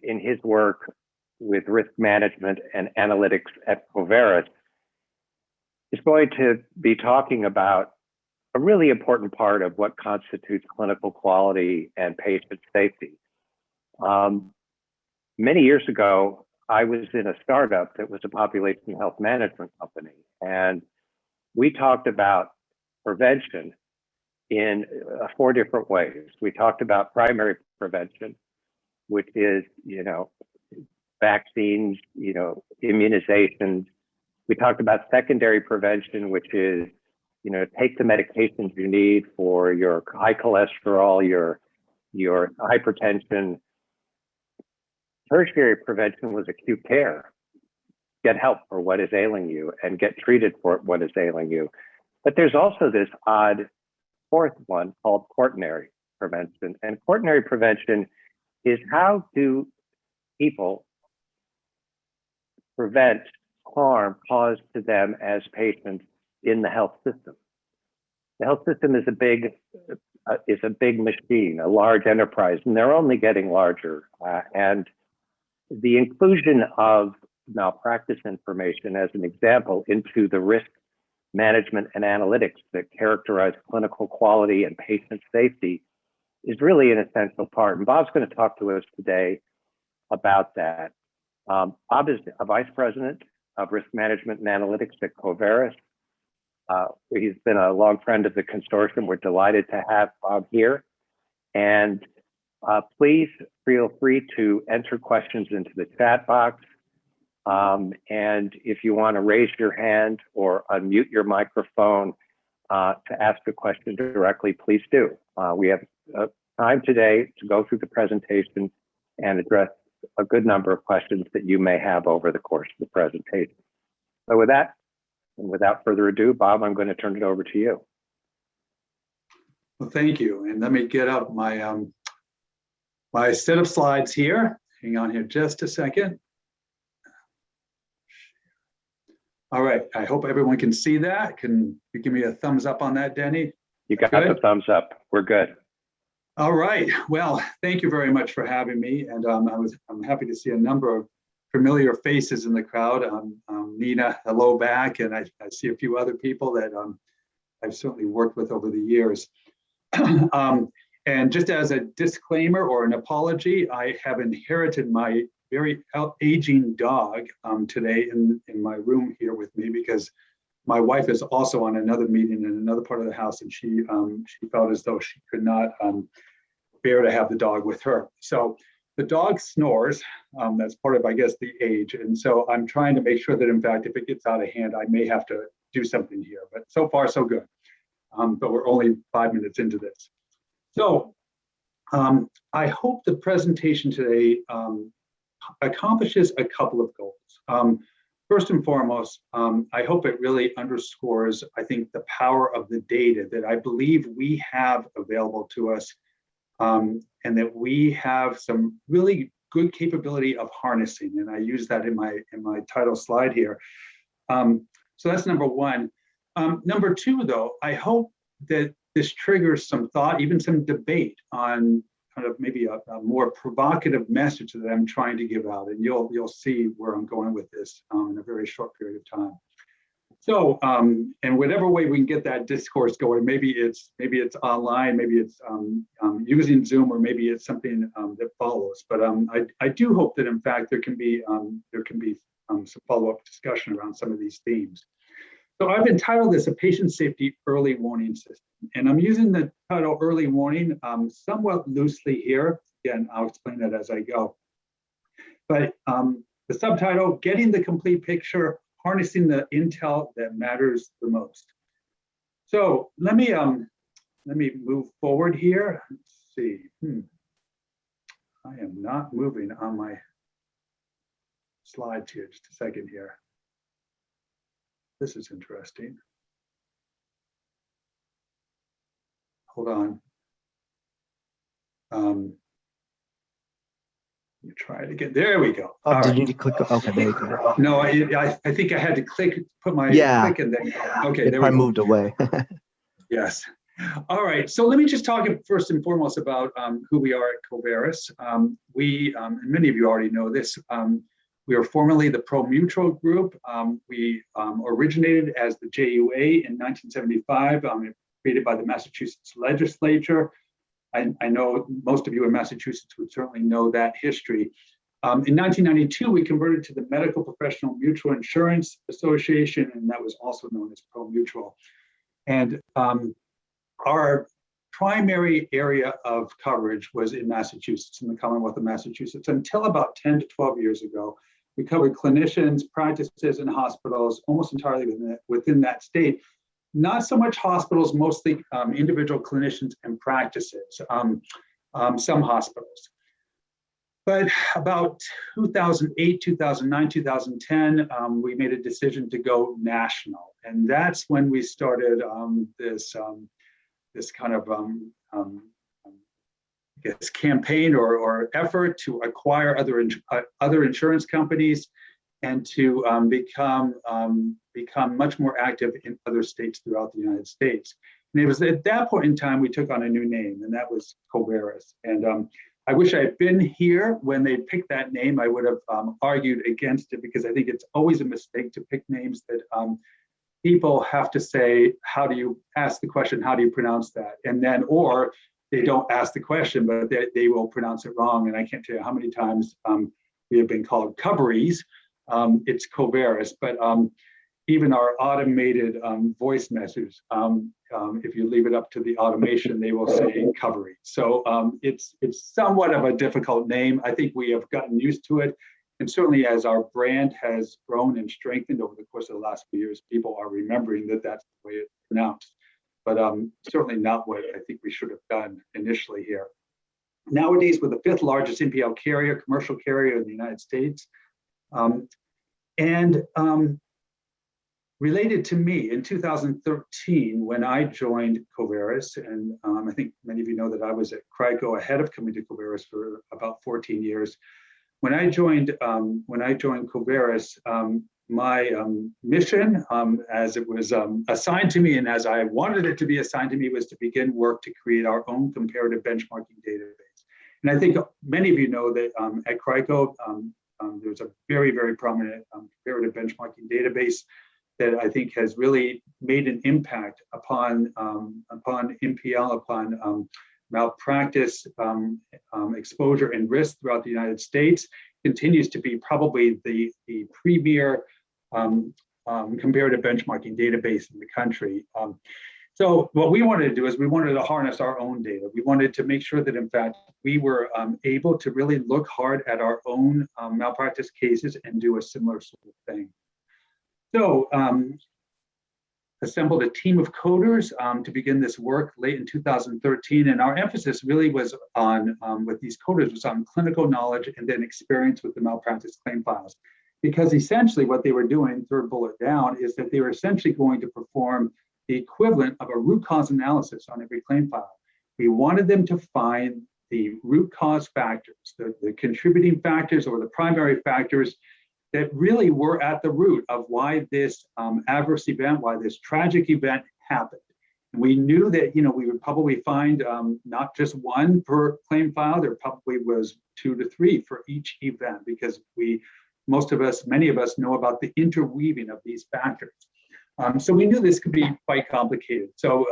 in his work with risk management and analytics at Coverys, is going to be talking about a really important part of what constitutes clinical quality and patient safety. Many years ago, I was in a startup that was a population health management company, and we talked about prevention in 4 different ways. We talked about primary prevention, which is, vaccines, immunizations. We talked about secondary prevention, which is, take the medications you need for your high cholesterol, your hypertension. Tertiary prevention was acute care. Get help for what is ailing you and get treated for what is ailing you. But there's also this odd fourth one called quaternary prevention. And quaternary prevention is how do people prevent harm caused to them as patients in the health system. The health system is a big machine, a large enterprise, and they're only getting larger. And the inclusion of malpractice information as an example into the risk management and analytics that characterize clinical quality and patient safety is really an essential part. And Bob's going to talk to us today about that. Bob is a vice president of risk management and analytics at Coverys. He's been a long friend of the consortium. We're delighted to have Bob here. And please feel free to enter questions into the chat box. And if you want to raise your hand or unmute your microphone to ask a question directly, please do. We have time today to go through the presentation and address a good number of questions that you may have over the course of the presentation. So with that, and without further ado, Bob, I'm going to turn it over to you. Well, thank you. And let me get up my my set of slides here. Hang on here just a second. All right, I hope everyone can see that. Can you give me a thumbs up on that, Denny? You got the thumbs up. We're good. All right. Well, thank you very much for having me. And I'm happy to see a number of familiar faces in the crowd. Nina, hello back. And I see a few other people that I've certainly worked with over the years. And just as a disclaimer or an apology, I have inherited my very aging dog today in my room here with me, because my wife is also on another meeting in another part of the house, and she felt as though she could not bear to have the dog with her. So the dog snores. That's part of, I guess, the age. And so I'm trying to make sure that, in fact, if it gets out of hand, I may have to do something here. But so far, so good. But we're only 5 minutes into this. So I hope the presentation today accomplishes a couple of goals. First and foremost, I hope it really underscores, I think, the power of the data that I believe we have available to us, and that we have some really good capability of harnessing. And I use that in my title slide here. So that's number one. Number two, though, I hope that this triggers some thought, even some debate on kind of maybe a more provocative message that I'm trying to give out. And you'll see where I'm going with this in a very short period of time. So, and whatever way we can get that discourse going, maybe it's online, maybe it's using Zoom, or maybe it's something that follows. But I do hope that, in fact, there can be some follow-up discussion around some of these themes. So I've entitled this a patient safety early warning system. And I'm using the title early warning somewhat loosely here. Again, I'll explain that as I go. But the subtitle, getting the complete picture, harnessing the intel that matters the most. So let me move forward here. Let's see. I am not moving on my slides here. Just a second here. This is interesting. Hold on. Let me try it again. There we go. Oh, did you need to click? Okay, there you go. No, I think I had to put my click in there. Okay, it there we probably go. moved away. Yes. All right, so let me just talk first and foremost about who we are at Coverys. And many of you already know this, we are formerly the Pro Mutual Group. We originated as the JUA in 1975, created by the Massachusetts legislature. I know most of you in Massachusetts would certainly know that history. In 1992, we converted to the Medical Professional Mutual Insurance Association, and that was also known as Pro Mutual. And our primary area of coverage was in Massachusetts, in the Commonwealth of Massachusetts, until about 10 to 12 years ago. We covered clinicians, practices, and hospitals almost entirely within that state. Not so much hospitals, mostly individual clinicians and practices, some hospitals. But about 2008, 2009, 2010, we made a decision to go national. And that's when we started this kind of campaign or effort to acquire other insurance companies and to become much more active in other states throughout the United States. And it was at that point in time we took on a new name, and that was Coverys. And I wish I had been here when they picked that name. I would have argued against it, because I think it's always a mistake to pick names that people have to say, how do you ask the question, how do you pronounce that? And then, or they don't ask the question, but they will pronounce it wrong. And I can't tell you how many times we have been called coverys. It's Coverys, but even our automated voice messages, if you leave it up to the automation, they will say coverys. So it's somewhat of a difficult name. I think we have gotten used to it. And certainly as our brand has grown and strengthened over the course of the last few years, people are remembering that that's the way it's pronounced. But certainly not what I think we should have done initially here. Nowadays, we're the 5th largest MPL carrier, commercial carrier in the United States. Related to me, in 2013, when I joined Coverys, and I think many of you know that I was at CRICO ahead of coming to Coverys for about 14 years. When I joined Coverys, my mission, as it was assigned to me and as I wanted it to be assigned to me, was to begin work to create our own comparative benchmarking database. And I think many of you know that at CRICO, there's a very, very prominent comparative benchmarking database that I think has really made an impact upon MPL, upon malpractice exposure and risk throughout the United States. Continues to be probably the premier comparative benchmarking database in the country. So what we wanted to do is we wanted to harness our own data. We wanted to make sure that, in fact, we were able to really look hard at our own malpractice cases and do a similar sort of thing. So assembled a team of coders to begin this work late in 2013. And our emphasis really was on, with these coders, was on clinical knowledge and then experience with the malpractice claim files. Because essentially what they were doing, third bullet down, is that they were essentially going to perform the equivalent of a root cause analysis on every claim file. We wanted them to find the root cause factors, the contributing factors or the primary factors that really were at the root of why this adverse event, why this tragic event happened. And we knew that, we would probably find not just one per claim file, there probably was 2 to 3 for each event, because many of us know about the interweaving of these factors. So we knew this could be quite complicated. So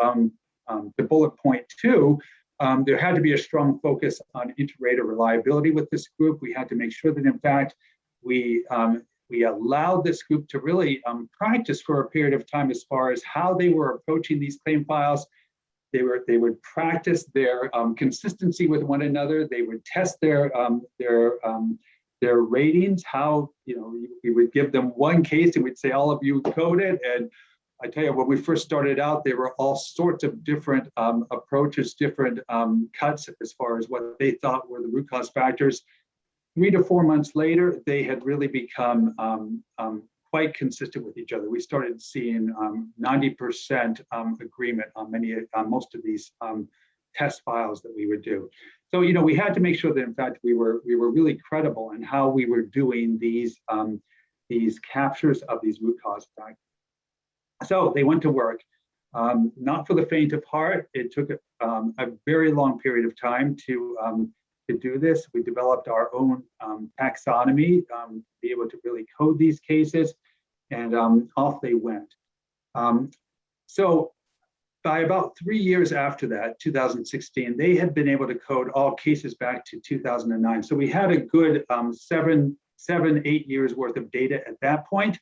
to bullet point 2, there had to be a strong focus on inter-rater reliability with this group. We had to make sure that, in fact, we allowed this group to really practice for a period of time as far as how they were approaching these claim files. They would practice their consistency with one another. They would test their ratings. How, we would give them one case and we'd say, all of you code it. And I tell you, when we first started out, there were all sorts of different approaches, different cuts as far as what they thought were the root cause factors. 3 to 4 months later, they had really become quite consistent with each other. We started seeing 90% agreement on most of these test files that we would do. So, we had to make sure that, in fact, we were really credible in how we were doing these captures of these root cause factors. So they went to work. Not for the faint of heart. It took a very long period of time to do this. We developed our own taxonomy to be able to really code these cases, and off they went. So by about 3 years after that, 2016, they had been able to code all cases back to 2009. So we had a good 8 years worth of data at that point,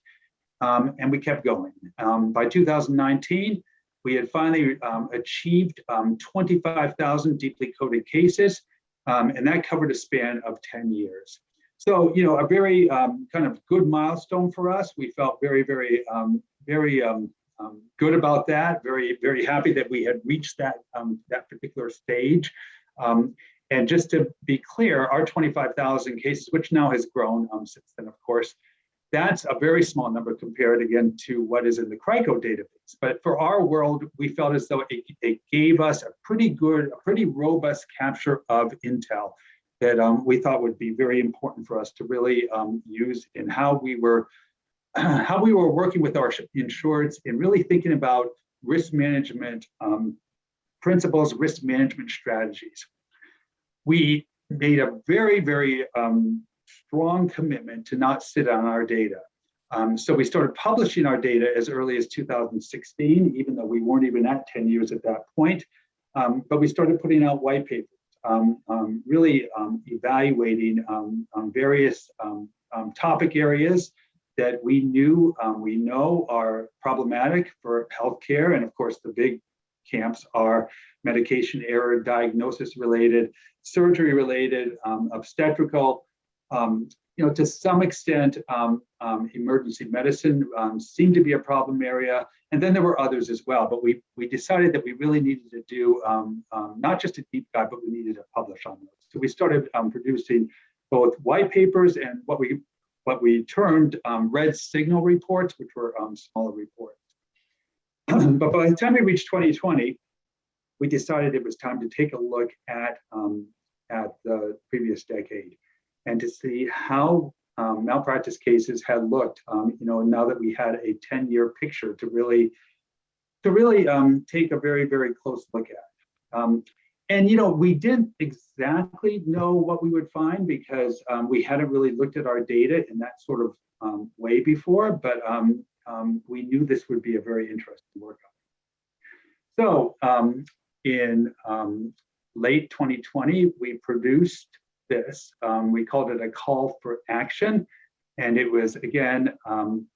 and we kept going. By 2019, we had finally achieved 25,000 deeply coded cases, and that covered a span of 10 years. So, you know, a very kind of good milestone for us. We felt very, very good about that. Very, very happy that we had reached that particular stage. And just to be clear, our 25,000 cases, which now has grown since then, of course, that's a very small number compared again to what is in the CRICO database. But for our world, we felt as though it gave us a pretty robust capture of intel that we thought would be very important for us to really use in how we were working with our insureds and really thinking about risk management principles, risk management strategies. We made a very, very strong commitment to not sit on our data. So we started publishing our data as early as 2016, even though we weren't even at 10 years at that point. But we started putting out white papers, really evaluating various topic areas that we know are problematic for healthcare. And of course, the big camps are medication error, diagnosis related, surgery related, obstetrical, you know, to some extent, emergency medicine seemed to be a problem area. And then there were others as well, but we decided that we really needed to do not just a deep dive, but we needed to publish on those. So we started producing both white papers and what we termed red signal reports, which were smaller reports. But by the time we reached 2020, we decided it was time to take a look at the previous decade and to see how malpractice cases had looked, you know, now that we had a 10-year picture to really take a very, very close look at. And, you know, we didn't exactly know what we would find because we hadn't really looked at our data in that sort of way before, but we knew this would be a very interesting workup. So in late 2020, we produced this. We called it a call for action. And it was, again, an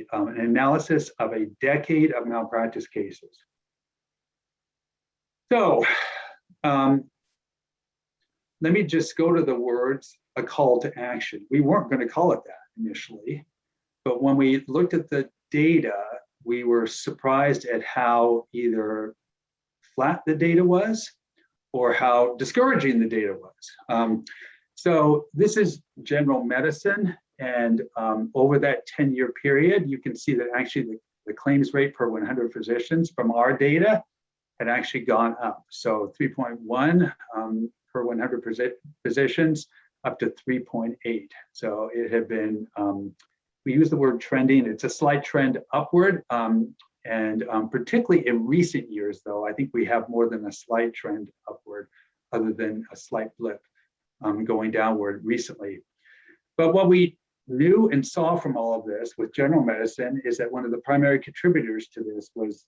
analysis of a decade of malpractice cases. So let me just go to the words, a call to action. We weren't going to call it that initially, but when we looked at the data, we were surprised at how either flat the data was or how discouraging the data was. So this is general medicine, and over that 10-year period, you can see that actually the claims rate per 100 physicians from our data had actually gone up. So 3.1 per 100 physicians up to 3.8. So it had been, we use the word trending, it's a slight trend upward. And particularly in recent years, though, I think we have more than a slight trend upward other than a slight blip going downward recently. But what we knew and saw from all of this with general medicine is that one of the primary contributors to this was,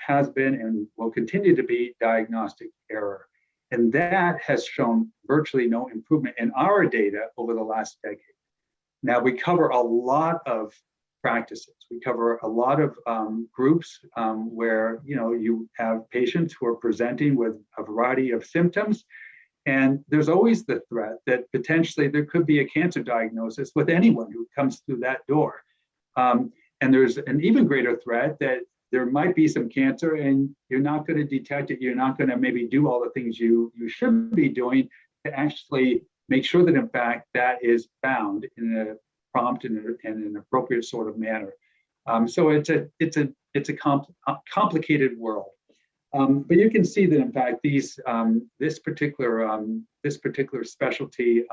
has been and will continue to be diagnostic error. And that has shown virtually no improvement in our data over the last decade. Now, we cover a lot of practices. We cover a lot of groups where, you know, you have patients who are presenting with a variety of symptoms. And there's always the threat that potentially there could be a cancer diagnosis with anyone who comes through that door. And there's an even greater threat that there might be some cancer and you're not going to detect it. You're not going to maybe do all the things you should be doing to actually make sure that, in fact, that is found in a prompt and an appropriate sort of manner. So it's a complicated world. But you can see that, in fact, this particular specialty,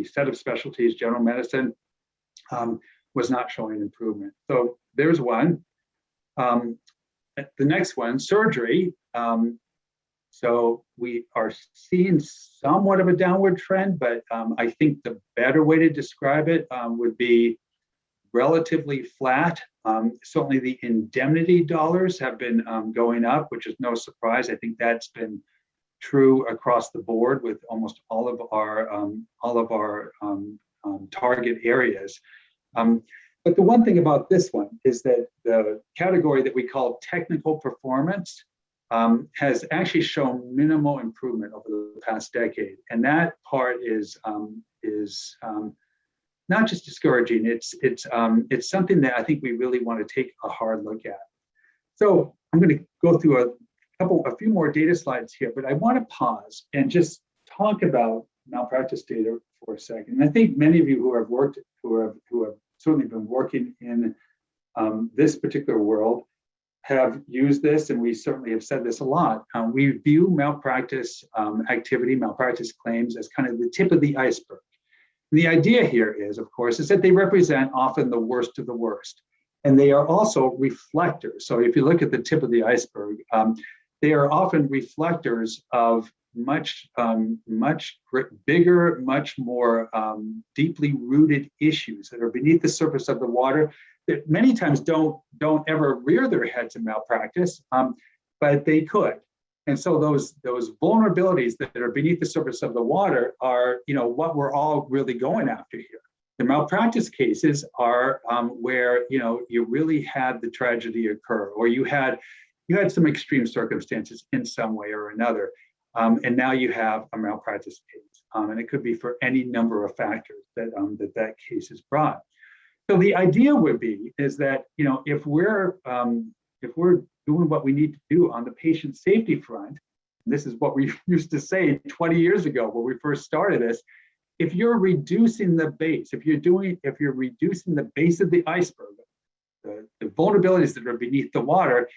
set of specialties, general medicine, was not showing improvement. So there's one. The next one, surgery. So we are seeing somewhat of a downward trend, but I think the better way to describe it would be relatively flat. Certainly the indemnity dollars have been going up, which is no surprise. I think that's been true across the board with almost all of our target areas. But the one thing about this one is that the category that we call technical performance has actually shown minimal improvement over the past decade, and that part is not just discouraging. It's something that I think we really want to take a hard look at. So I'm going to go through a few more data slides here, but I want to pause and just talk about malpractice data for a second. And I think many of you who have certainly been working in this particular world have used this, and we certainly have said this a lot. We view malpractice activity, malpractice claims as kind of the tip of the iceberg. The idea here is, of course, is that they represent often the worst of the worst. And they are also reflectors. So if you look at the tip of the iceberg, they are often reflectors of much bigger, much more deeply rooted issues that are beneath the surface of the water that many times don't ever rear their heads in malpractice, but they could. And so those vulnerabilities that are beneath the surface of the water are, what we're all really going after here. The malpractice cases are where you really had the tragedy occur, or you had some extreme circumstances in some way or another, and now you have a malpractice case, and it could be for any number of factors that case is brought. So the idea would be is that if we're doing what we need to do on the patient safety front, this is what we used to say 20 years ago when we first started this. If you're reducing the base, if you're reducing the base of the iceberg, the vulnerabilities that are beneath the water,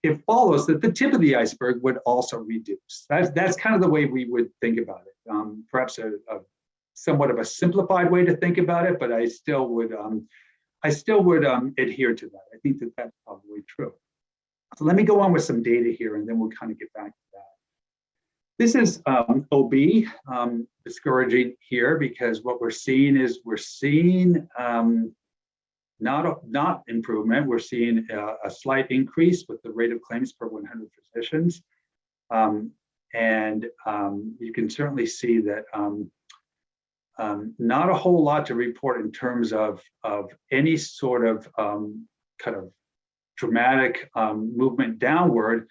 it follows that the tip of the iceberg would also reduce. That's kind of the way we would think about it. Perhaps a somewhat of a simplified way to think about it, but I still would adhere to that. I think that that's probably true. So let me go on with some data here, and then we'll kind of get back to that. This is OB, discouraging here, because what we're seeing is not improvement. We're seeing a slight increase with the rate of claims per 100 physicians. And you can certainly see that not a whole lot to report in terms of any sort of kind of dramatic movement downward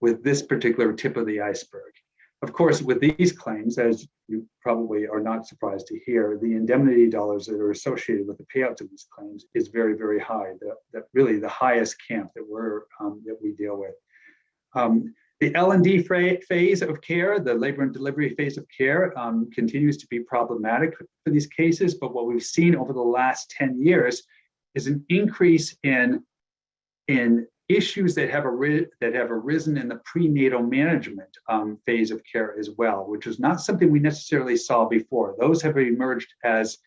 with this particular tip of the iceberg. Of course, with these claims, as you probably are not surprised to hear, the indemnity dollars that are associated with the payouts of these claims is very, very high. That really the highest camp that we deal with. The L&D phase of care, the labor and delivery phase of care, continues to be problematic for these cases. But what we've seen over the last 10 years is an increase in issues that have arisen in the prenatal management phase of care as well, which is not something we necessarily saw before. Those have emerged as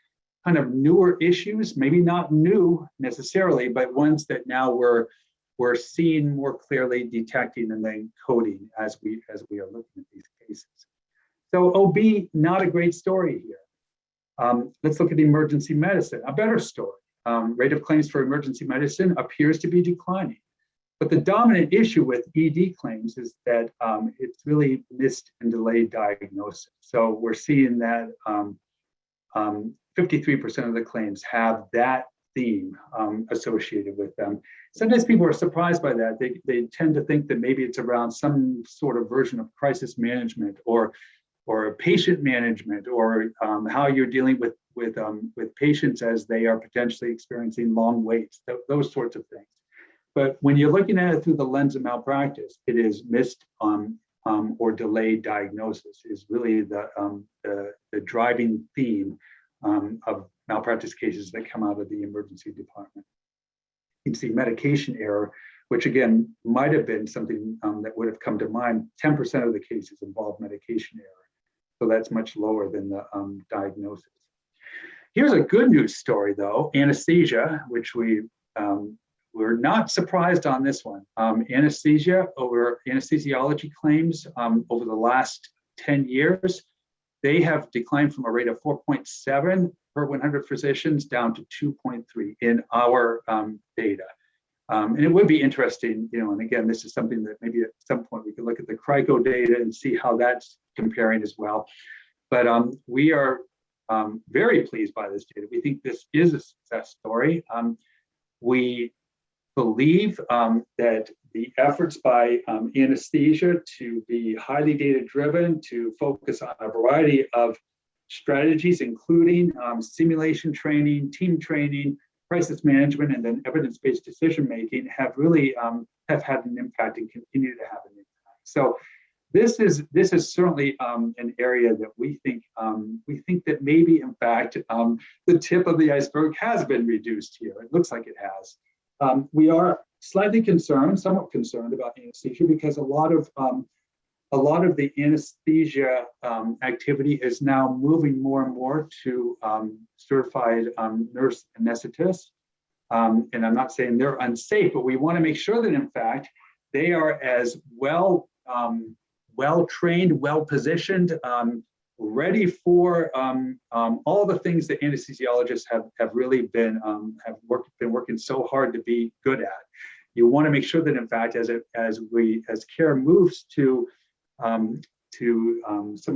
kind of newer issues, maybe not new necessarily, but ones that now we're seeing more clearly, detecting, and then coding as we are looking at these cases. So OB, not a great story here. Let's look at emergency medicine, a better story. Rate of claims for emergency medicine appears to be declining. But the dominant issue with ED claims is that it's really missed and delayed diagnosis. So we're seeing that 53% of the claims have that theme associated with them. Sometimes people are surprised by that. They tend to think that maybe it's around some sort of version of crisis management or patient management, or how you're dealing with patients as they are potentially experiencing long waits, those sorts of things. But when you're looking at it through the lens of malpractice, it is missed or delayed diagnosis is really the driving theme of malpractice cases that come out of the emergency department. You can see medication error, which again might have been something that would have come to mind. 10% of the cases involve medication error, so that's much lower than the diagnosis. Here's a good news story though: anesthesia, which we we're not surprised on this one. Anesthesiology claims over the last 10 years, they have declined from a rate of 4.7 per 100 physicians down to 2.3 in our data. And it would be interesting, and again, this is something that maybe at some point we can look at the CRICO data and see how that's comparing as well. But we are very pleased by this data. We think this is a success story. We believe that the efforts by anesthesia to be highly data-driven, to focus on a variety of strategies, including simulation training, team training, crisis management, and then evidence-based decision-making have really have had an impact and continue to have an impact. So this is certainly an area that we think that maybe, in fact, the tip of the iceberg has been reduced here. It looks like it has. We are slightly concerned, somewhat concerned about anesthesia because a lot of the anesthesia activity is now moving more and more to certified nurse anesthetists. And I'm not saying they're unsafe, but we want to make sure that, in fact, they are as well trained, well positioned, ready for all the things that anesthesiologists have really been working so hard to be good at. You want to make sure that, in fact, as care moves to some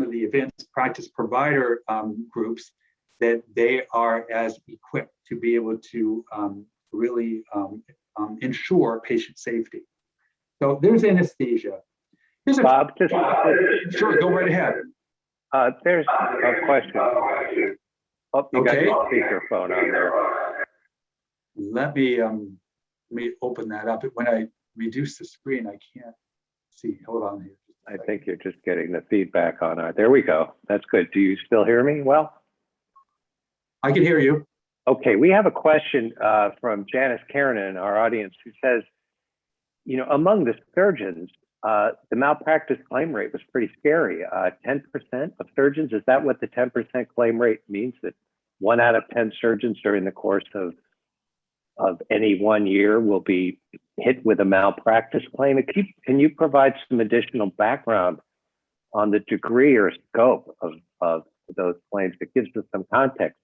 of the advanced practice provider groups, that they are as equipped to be able to really ensure patient safety. So there's anesthesia. Bob, just sure, go right ahead. There's a question. Oh, you got your speakerphone on there. Let me open that up. When I reduce the screen, I can't see. Hold on here. I think you're just getting the feedback on it. There we go. That's good. Do you still hear me well? I can hear you. Okay, we have a question from Janice Karen in our audience who says, among the surgeons, the malpractice claim rate was pretty scary. 10% of surgeons, is that what the 10% claim rate means? That 1 out of 10 surgeons during the course of any 1 year will be hit with a malpractice claim? Can you provide some additional background on the degree or scope of those claims that gives us some context?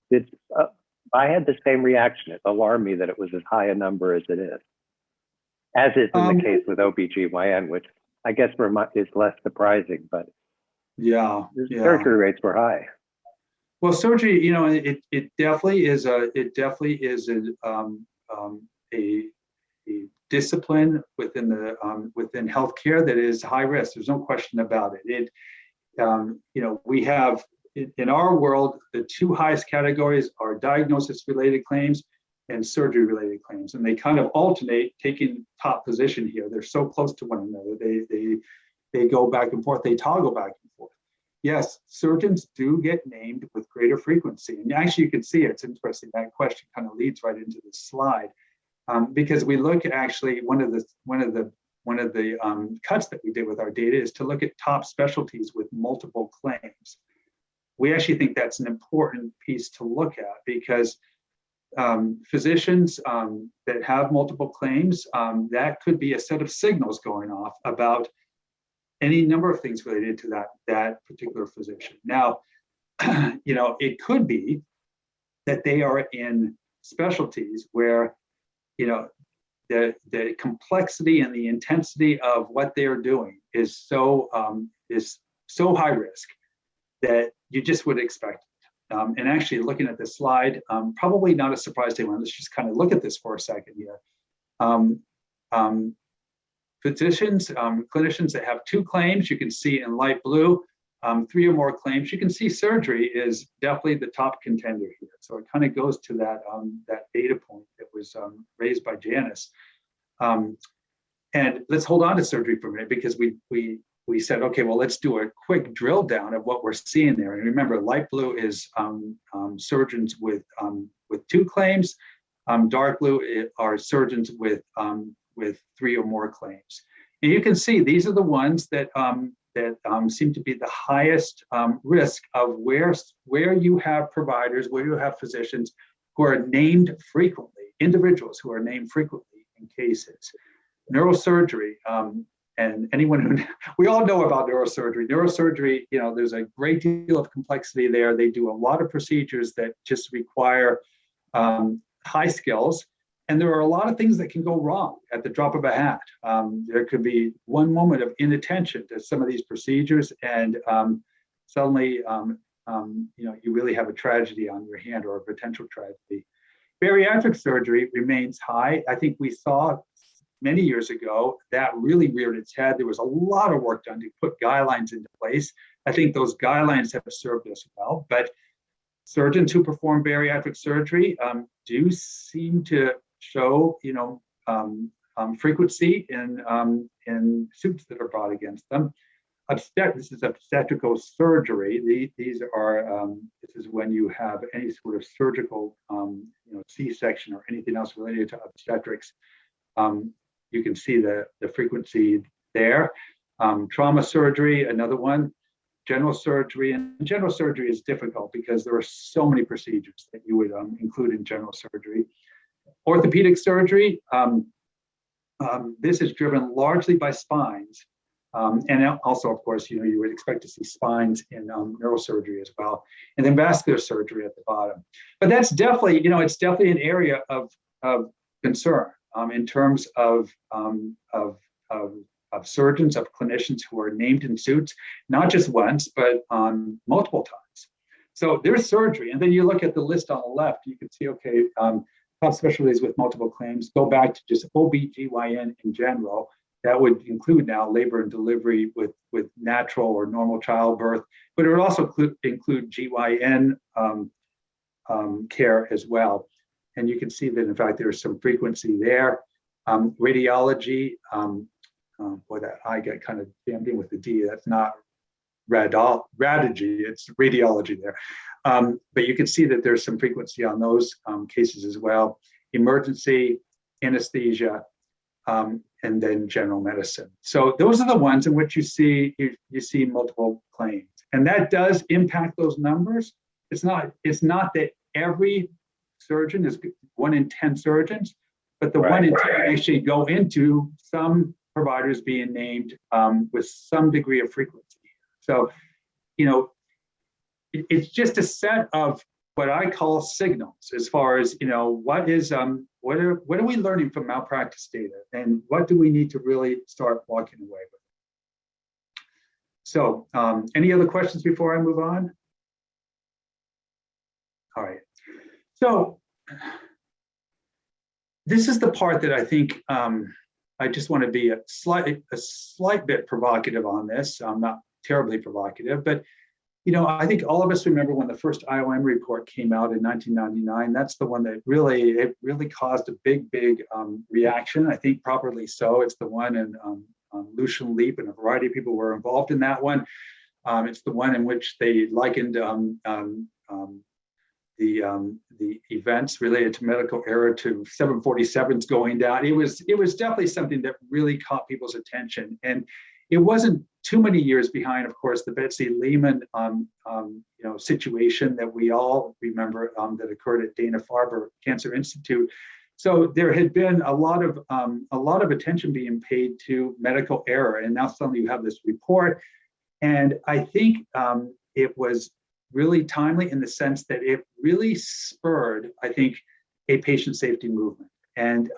I had the same reaction. It alarmed me that it was as high a number as it is, as is in the case with OBGYN, which I guess is less surprising, but surgery rates were high. Well, surgery, it definitely is a discipline within healthcare that is high risk. There's no question about it. We have in our world, the two highest categories are diagnosis-related claims and surgery-related claims, and they kind of alternate taking top position here. They're so close to one another. They go back and forth. They toggle back and forth. Yes, surgeons do get named with greater frequency, and actually you can see it's interesting. That question kind of leads right into this slide, because we look at actually one of the cuts that we did with our data is to look at top specialties with multiple claims. We actually think that's an important piece to look at because physicians that have multiple claims, that could be a set of signals going off about any number of things related to that particular physician. Now, it could be that they are in specialties where, the complexity and the intensity of what they are doing is so high risk that you just would expect it. And actually looking at this slide, probably not a surprise to anyone. Let's just kind of look at this for a second here. Physicians, clinicians that have 2 claims, you can see in light blue, 3 or more claims. You can see surgery is definitely the top contender here. So it kind of goes to that data point that was raised by Janice. And let's hold on to surgery for a minute because we said, okay, well, let's do a quick drill down of what we're seeing there. And remember, light blue is surgeons with 2 claims. Dark blue are surgeons with 3 or more claims. And you can see these are the ones that seem to be the highest risk of where you have providers, where you have physicians who are named frequently, individuals who are named frequently cases. Neurosurgery, and anyone who, we all know about neurosurgery. Neurosurgery, there's a great deal of complexity there. They do a lot of procedures that just require high skills. And there are a lot of things that can go wrong at the drop of a hat. There could be one moment of inattention to some of these procedures, and suddenly, you really have a tragedy on your hand, or a potential tragedy. Bariatric surgery remains high. I think we saw many years ago that really reared its head. There was a lot of work done to put guidelines into place. I think those guidelines have served us well, but surgeons who perform bariatric surgery do seem to show, frequency in suits that are brought against them. This is obstetrical surgery. These are this is when you have any sort of surgical, C-section or anything else related to obstetrics. You can see the frequency there. Trauma surgery, another one. General surgery, and general surgery is difficult because there are so many procedures that you would include in general surgery. Orthopedic surgery, this is driven largely by spines. And also, of course, you would expect to see spines in neurosurgery as well. And then vascular surgery at the bottom. But that's definitely, it's definitely an area of concern in terms of surgeons, of clinicians who are named in suits, not just once, but multiple times. So there's surgery. And then you look at the list on the left, you can see, okay, top specialties with multiple claims go back to just OB/GYN in general. That would include now labor and delivery with natural or normal childbirth, but it would also include GYN care as well. And you can see that, in fact, there's some frequency there. Radiology, boy, that I get kind of jammed in with the D. That's not radiology, it's radiology there. But you can see that there's some frequency on those cases as well. Emergency, anesthesia, and then general medicine. So those are the ones in which you see multiple claims, and that does impact those numbers. It's not that every surgeon is 1 in 10 surgeons, but the 1 in 10 actually go into some providers being named with some degree of frequency. So, it's just a set of what I call signals as far as, what are we learning from malpractice data, and what do we need to really start walking away with? So any other questions before I move on? All right. So this is the part that I think I just want to be a slight bit provocative on this. I'm not terribly provocative, but I think all of us remember when the first IOM report came out in 1999. That's the one that really caused a big reaction. I think properly so. It's the one in Lucian Leap, and a variety of people were involved in that one. It's the one in which they likened the events related to medical error to 747s going down. It was definitely something that really caught people's attention, and it wasn't too many years behind, of course, the Betsy Lehman situation that we all remember that occurred at Dana-Farber Cancer Institute. So there had been a lot of attention being paid to medical error, and now suddenly you have this report. And I think it was really timely in the sense that it really spurred, I think, a patient safety movement. And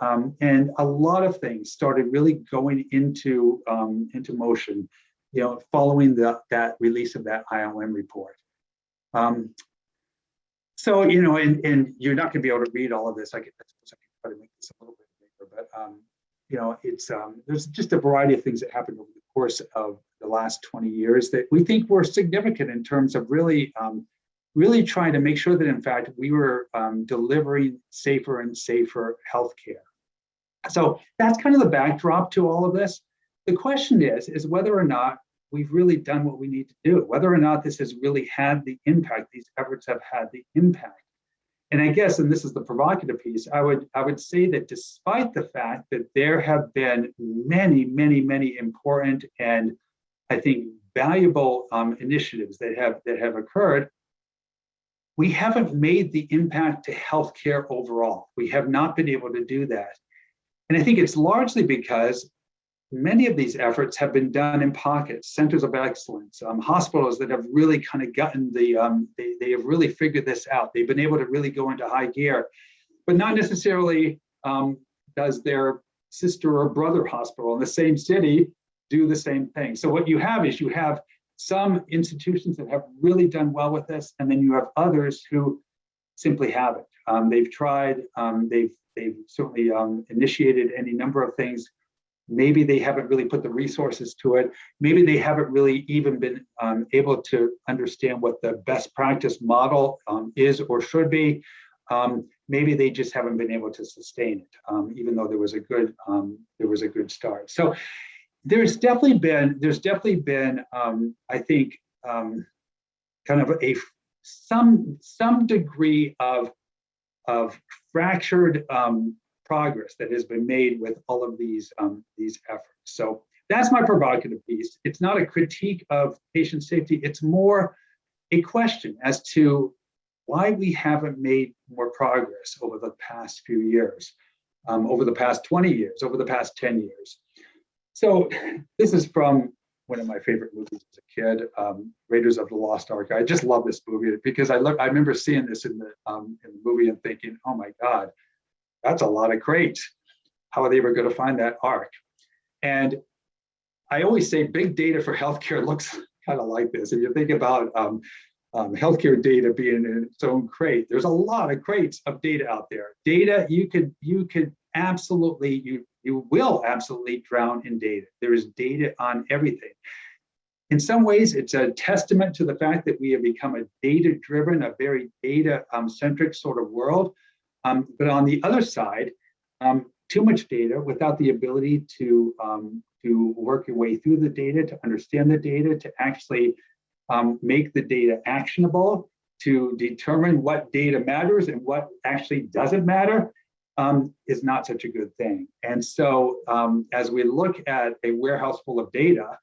a lot of things started really going into motion, following that release of that IOM report. So, and you're not going to be able to read all of this. I suppose I can try to make this a little bit bigger, but it's there's just a variety of things that happened over the course of the last 20 years that we think were significant in terms of really trying to make sure that, in fact, we were delivering safer and safer healthcare. So that's kind of the backdrop to all of this. The question is whether or not we've really done what we need to do, whether or not this has really had the impact, these efforts have had the impact. And I guess, and this is the provocative piece, I would say that despite the fact that there have been many important and I think valuable initiatives that have occurred, we haven't made the impact to healthcare overall. We have not been able to do that. And I think it's largely because many of these efforts have been done in pockets, centers of excellence, hospitals that have really kind of gotten they have really figured this out. They've been able to really go into high gear, but not necessarily does their sister or brother hospital in the same city do the same thing. So what you have is you have some institutions that have really done well with this, and then you have others who simply haven't. They've tried, they've certainly initiated any number of things. Maybe they haven't really put the resources to it. Maybe they haven't really even been able to understand what the best practice model is or should be. Maybe they just haven't been able to sustain it, even though there was a good start. So there's definitely been I think kind of some degree of fractured progress that has been made with all of these efforts. So that's my provocative piece. It's not a critique of patient safety. It's more a question as to why we haven't made more progress over the past few years, over the past 20 years, over the past 10 years. So this is from one of my favorite movies as a kid, Raiders of the Lost Ark. I just love this movie because I remember seeing this in the movie and thinking, oh my God, that's a lot of crates. How are they ever going to find that ark? And I always say big data for healthcare looks kind of like this. If you think about healthcare data being in its own crate, there's a lot of crates of data out there. Data, you could absolutely, you will absolutely drown in data. There is data on everything. In some ways, it's a testament to the fact that we have become a data-driven, a very data-centric sort of world. But on the other side, too much data without the ability to work your way through the data, to understand the data, to actually make the data actionable, to determine what data matters and what actually doesn't matter, is not such a good thing. And so as we look at a warehouse full of data,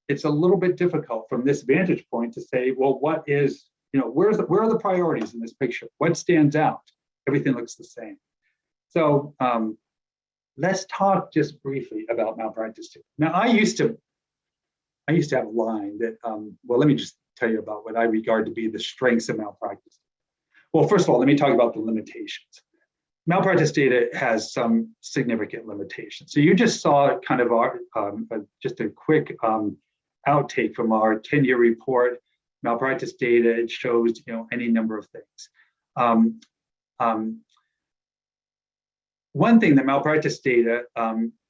it's a little bit difficult from this vantage point to say, well, what is, where are the priorities in this picture? What stands out? Everything looks the same. So let's talk just briefly about malpractice. Now, I used to have a line that, well, let me just tell you about what I regard to be the strengths of malpractice. Well, first of all, let me talk about the limitations. Malpractice data has some significant limitations. So you just saw kind of our, just a quick outtake from our 10-year report. Malpractice data, it shows any number of things. One thing that malpractice data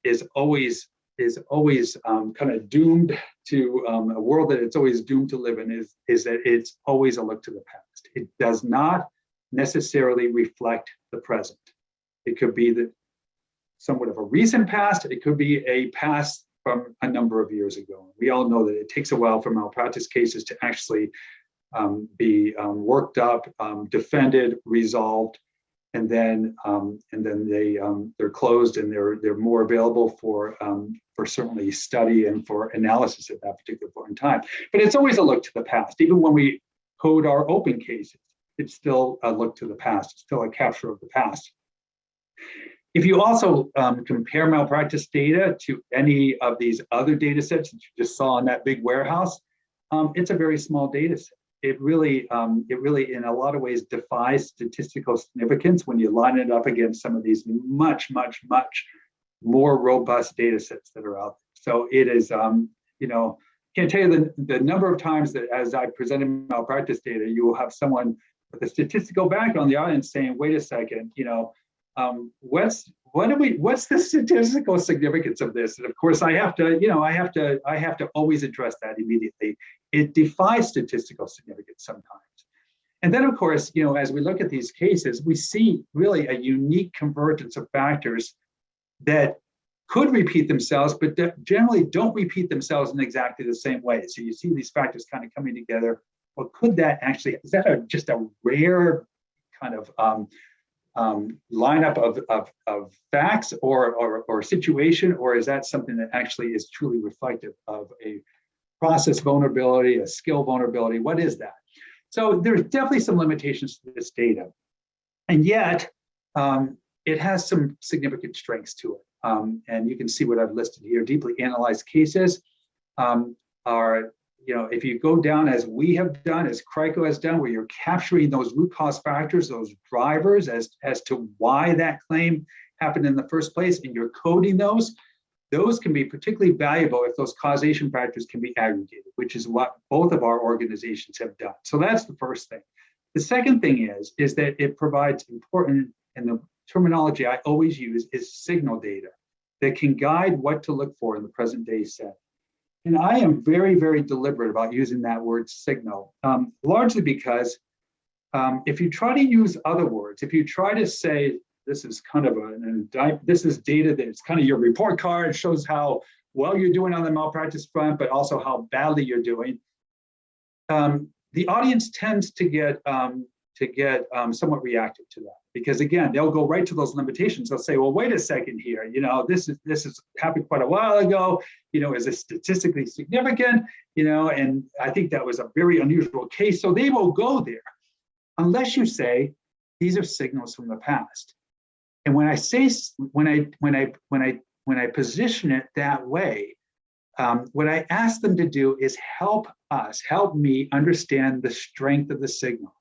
is always kind of doomed to, a world that it's always doomed to live in is that it's always a look to the past. It does not necessarily reflect the present. It could be that somewhat of a recent past, it could be a past from a number of years ago. We all know that it takes a while for malpractice cases to actually be worked up, defended, resolved, and then they're closed and they're more available for certainly study and for analysis at that particular point in time. But it's always a look to the past. Even when we code our open cases, it's still a look to the past. It's still a capture of the past. If you also compare malpractice data to any of these other data sets that you just saw in that big warehouse, it's a very small data set. It really, in a lot of ways, defies statistical significance when you line it up against some of these much, much, much more robust data sets that are out there. So it is, can't tell you the number of times that as I presented malpractice data, you will have someone with a statistical background in the audience saying, wait a second, what's the statistical significance of this? And of course, I have to always address that immediately. It defies statistical significance sometimes. And then, of course, as we look at these cases, we see really a unique convergence of factors that could repeat themselves, but that generally don't repeat themselves in exactly the same way. So you see these factors kind of coming together. Well, could that actually, is that just a rare kind of lineup of facts or situation, or is that something that actually is truly reflective of a process vulnerability, a skill vulnerability? What is that? So there's definitely some limitations to this data. And yet, it has some significant strengths to it. And you can see what I've listed here. Deeply analyzed cases are, if you go down as we have done, as CRICO has done, where you're capturing those root cause factors, those drivers as to why that claim happened in the first place, and you're coding those can be particularly valuable if those causation factors can be aggregated, which is what both of our organizations have done. So that's the first thing. The second thing is that it provides important, and the terminology I always use is signal data that can guide what to look for in the present day setting. And I am very, very deliberate about using that word signal, largely because if you try to use other words, if you try to say, this is kind of this is data that's kind of your report card, shows how well you're doing on the malpractice front, but also how badly you're doing. The audience tends to get somewhat reactive to that, because again, they'll go right to those limitations. They'll say, well, wait a second here, this is happened quite a while ago, is it statistically significant, and I think that was a very unusual case. So they will go there, unless you say these are signals from the past. And when I say, when I position it that way, what I ask them to do is help me understand the strength of the signal.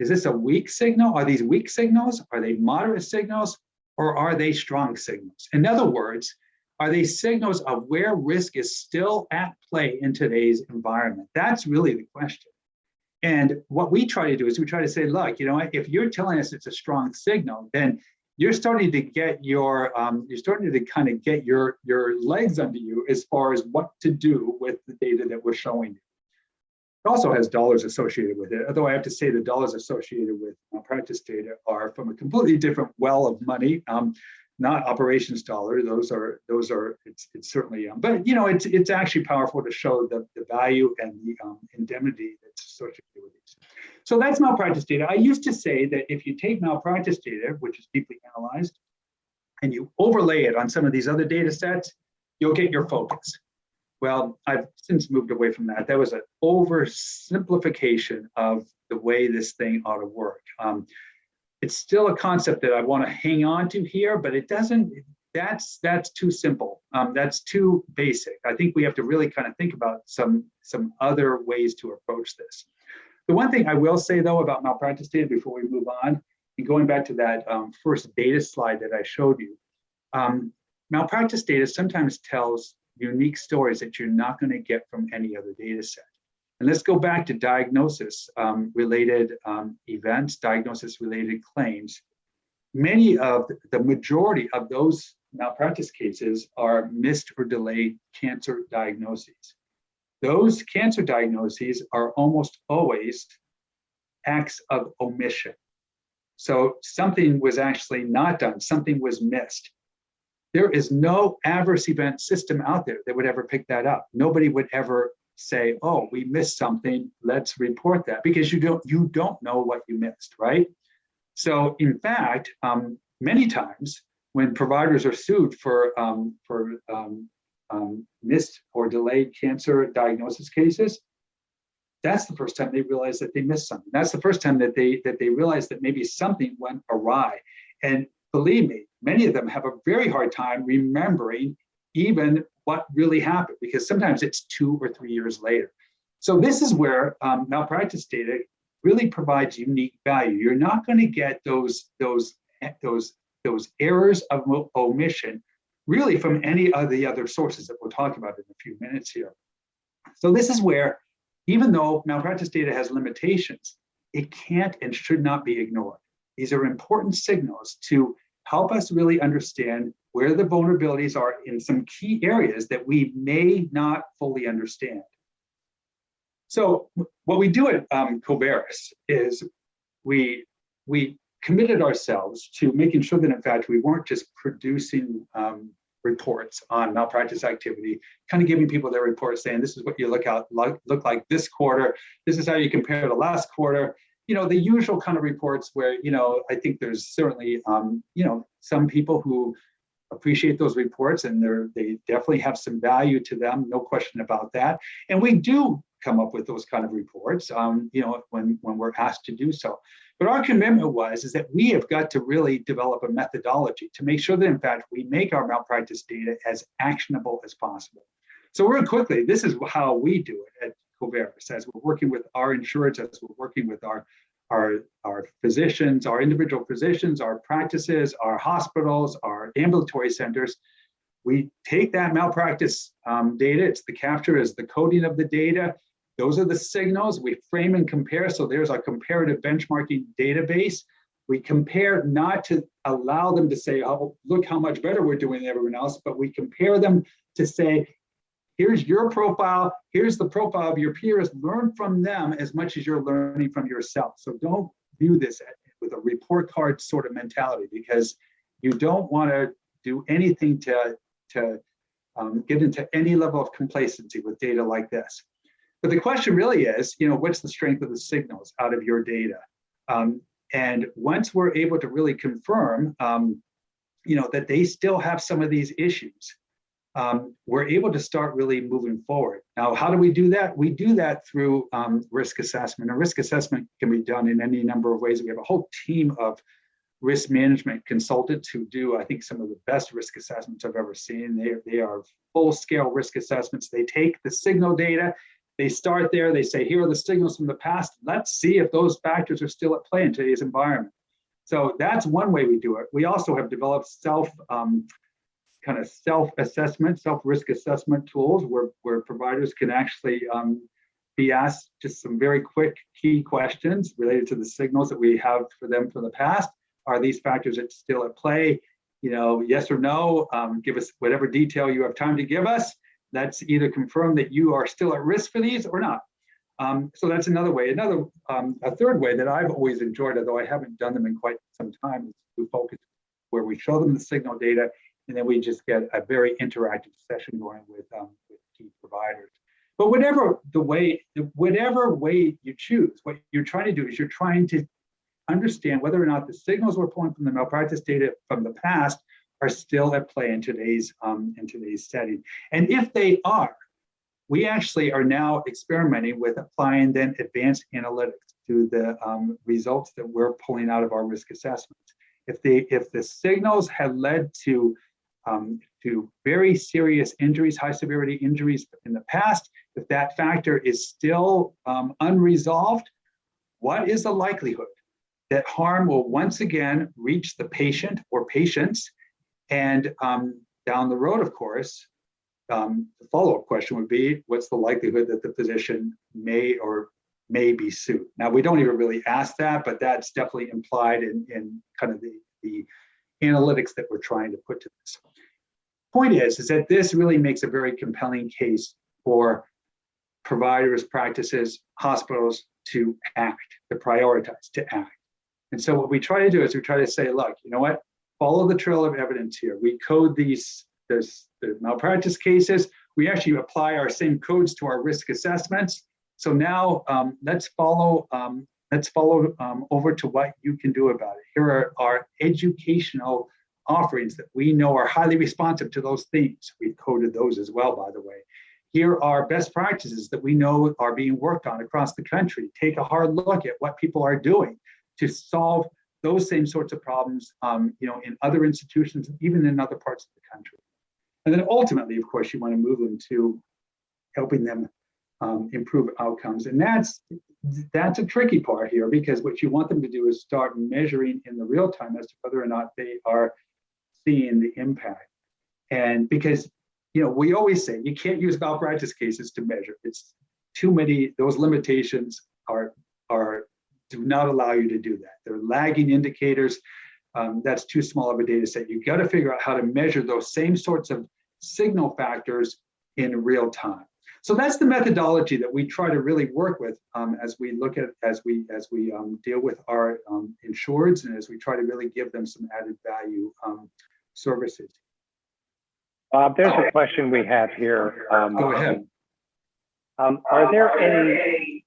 Is this a weak signal? Are these weak signals? Are they moderate signals? Or are they strong signals? In other words, are they signals of where risk is still at play in today's environment? That's really the question. And what we try to do is we try to say, look, if you're telling us it's a strong signal, then you're starting to get your legs under you as far as what to do with the data that we're showing you. It also has dollars associated with it, although I have to say the dollars associated with malpractice data are from a completely different well of money, not operations dollar. Those are it's certainly, but it's actually powerful to show the value and the indemnity that's associated with these. So that's malpractice data. I used to say that if you take malpractice data, which is deeply analyzed, and you overlay it on some of these other data sets, you'll get your focus. Well, I've since moved away from that. That was an oversimplification of the way this thing ought to work. It's still a concept that I want to hang on to here, but it doesn't, that's too simple. That's too basic. I think we have to really kind of think about some other ways to approach this. The one thing I will say, though, about malpractice data before we move on, and going back to that first data slide that I showed you, malpractice data sometimes tells unique stories that you're not going to get from any other data set. And let's go back to diagnosis related events, diagnosis related claims. The majority of those malpractice cases are missed or delayed cancer diagnoses. Those cancer diagnoses are almost always acts of omission. So something was actually not done, something was missed. There is no adverse event system out there that would ever pick that up. Nobody would ever say, oh, we missed something, let's report that, because you don't know what you missed, right? So in fact, many times when providers are sued for missed or delayed cancer diagnosis cases, that's the first time they realize that they missed something. That's the first time that they realize that maybe something went awry. And believe me, many of them have a very hard time remembering even what really happened, because sometimes it's 2 or 3 years later. So this is where malpractice data really provides unique value. You're not going to get those errors of omission really from any of the other sources that we'll talk about in a few minutes here. So this is where, even though malpractice data has limitations, it can't and should not be ignored. These are important signals to help us really understand where the vulnerabilities are in some key areas that we may not fully understand. So what we do at Coverys is we committed ourselves to making sure that, in fact, we weren't just producing reports on malpractice activity, kind of giving people their reports saying, this is what you look like this quarter, this is how you compare to last quarter. The usual kind of reports where, I think there's certainly, some people who appreciate those reports, and they definitely have some value to them, no question about that. And we do come up with those kind of reports, when we're asked to do so. But our commitment is that we have got to really develop a methodology to make sure that, in fact, we make our malpractice data as actionable as possible. So real quickly, this is how we do it at coverys, as we're working with our insureds, as we're working with our physicians, our individual physicians, our practices, our hospitals, our ambulatory centers. We take that malpractice data, it's the capture, is the coding of the data. Those are the signals. We frame and compare. So there's our comparative benchmarking database. We compare not to allow them to say, oh, look how much better we're doing than everyone else, but we compare them to say, here's your profile, here's the profile of your peers, learn from them as much as you're learning from yourself. So don't view this with a report card sort of mentality, because you don't want to do anything to get into any level of complacency with data like this. But the question really is, what's the strength of the signals out of your data? And once we're able to really confirm, that they still have some of these issues, we're able to start really moving forward. Now, how do we do that? We do that through risk assessment. And risk assessment can be done in any number of ways. We have a whole team of risk management consultants who do, I think, some of the best risk assessments I've ever seen. They are full-scale risk assessments. They take the signal data, they start there, they say, here are the signals from the past. Let's see if those factors are still at play in today's environment. So that's one way we do it. We also have developed self-assessment, self-risk assessment tools where providers can actually be asked just some very quick key questions related to the signals that we have for them from the past. Are these factors still at play? Yes or no, give us whatever detail you have time to give us. Let's either confirm that you are still at risk for these or not. So that's another way. A third way that I've always enjoyed, although I haven't done them in quite some time, is to focus where we show them the signal data, and then we just get a very interactive session going with key providers. But whatever way you choose, what you're trying to do is you're trying to understand whether or not the signals we're pulling from the malpractice data from the past are still at play in today's setting. And if they are, we actually are now experimenting with applying then advanced analytics to the results that we're pulling out of our risk assessments. If the signals had led to very serious injuries, high severity injuries in the past, if that factor is still unresolved, what is the likelihood that harm will once again reach the patient or patients? And down the road, of course, the follow-up question would be, what's the likelihood that the physician may be sued? Now, we don't even really ask that, but that's definitely implied in kind of the analytics that we're trying to put to this. Point is that this really makes a very compelling case for providers, practices, hospitals to act, to prioritize, to act. And so what we try to do is we try to say, look, you know what? Follow the trail of evidence here. We code the malpractice cases. We actually apply our same codes to our risk assessments. So now let's follow over to what you can do about it. Here are our educational offerings that we know are highly responsive to those themes. We've coded those as well, by the way. Here are best practices that we know are being worked on across the country. Take a hard look at what people are doing to solve those same sorts of problems, in other institutions, even in other parts of the country. And then ultimately, of course, you want to move them to helping them improve outcomes. And that's a tricky part here, because what you want them to do is start measuring in the real time as to whether or not they are seeing the impact. And because, we always say you can't use malpractice cases to measure. It's too many, those limitations do not allow you to do that. They're lagging indicators. That's too small of a data set. You've got to figure out how to measure those same sorts of signal factors in real time. So that's the methodology that we try to really work with as we deal with our insureds, and as we try to really give them some added value services. There's a question we have here. Go ahead. Are there any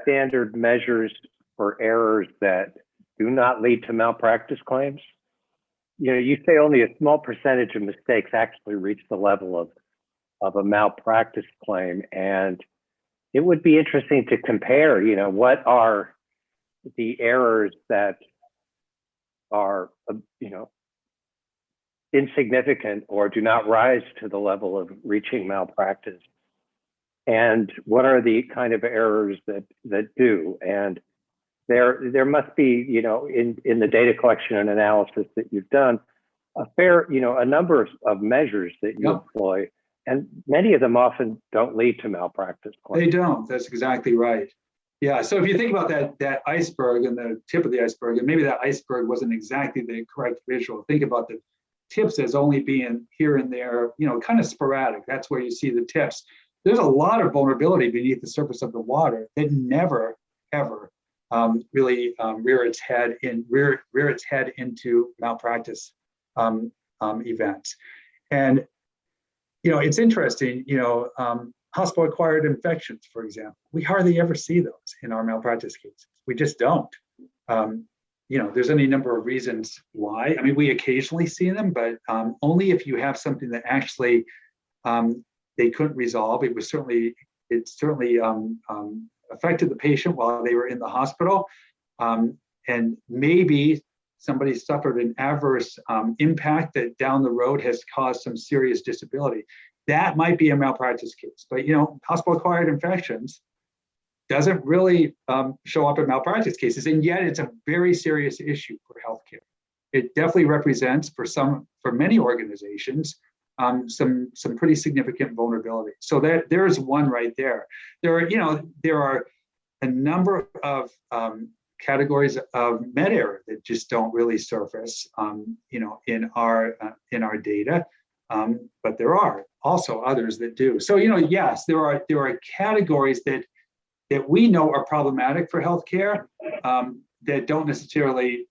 standard measures for errors that do not lead to malpractice claims? You say only a small percentage of mistakes actually reach the level of a malpractice claim. And it would be interesting to compare, what are the errors that are, insignificant or do not rise to the level of reaching malpractice, and what are the kind of errors that do. And there must be, in the data collection and analysis that you've done, a number of measures that you employ, and many of them often don't lead to malpractice claims. They don't. That's exactly right. Yeah. So if you think about that iceberg and the tip of the iceberg, and maybe that iceberg wasn't exactly the correct visual. Think about the tips as only being here and there, kind of sporadic. That's where you see the tips. There's a lot of vulnerability beneath the surface of the water that never, ever really rear its head into malpractice events. And it's interesting. Hospital-acquired infections, for example, we hardly ever see those in our malpractice cases. We just don't. There's any number of reasons why. I mean, we occasionally see them, but only if you have something that actually they couldn't resolve. It certainly affected the patient while they were in the hospital, and maybe somebody suffered an adverse impact that down the road has caused some serious disability. That might be a malpractice case, but hospital-acquired infections doesn't really show up in malpractice cases, and yet it's a very serious issue for healthcare. It definitely represents, for many organizations, some pretty significant vulnerability. So there's one right there. There are a number of categories of med error that just don't really surface, in our data. But there are also others that do. So, yes, there are categories that we know are problematic for healthcare, that don't necessarily,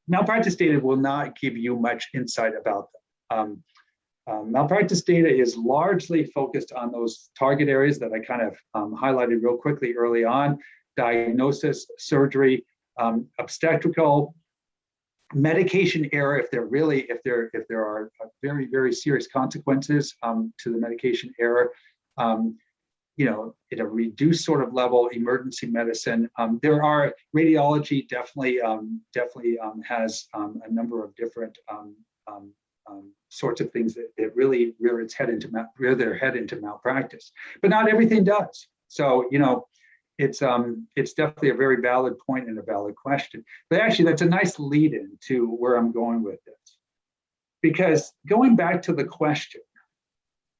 malpractice data will not give you much insight about them. Malpractice data is largely focused on those target areas that I kind of highlighted real quickly early on: diagnosis, surgery, obstetrical, medication error, if there are very, very serious consequences to the medication error, at a reduced sort of level, emergency medicine. There are radiology definitely has a number of different sorts of things that really rear their head into malpractice, but not everything does. So it's definitely a very valid point and a valid question. But actually, that's a nice lead-in to where I'm going with this, because going back to the question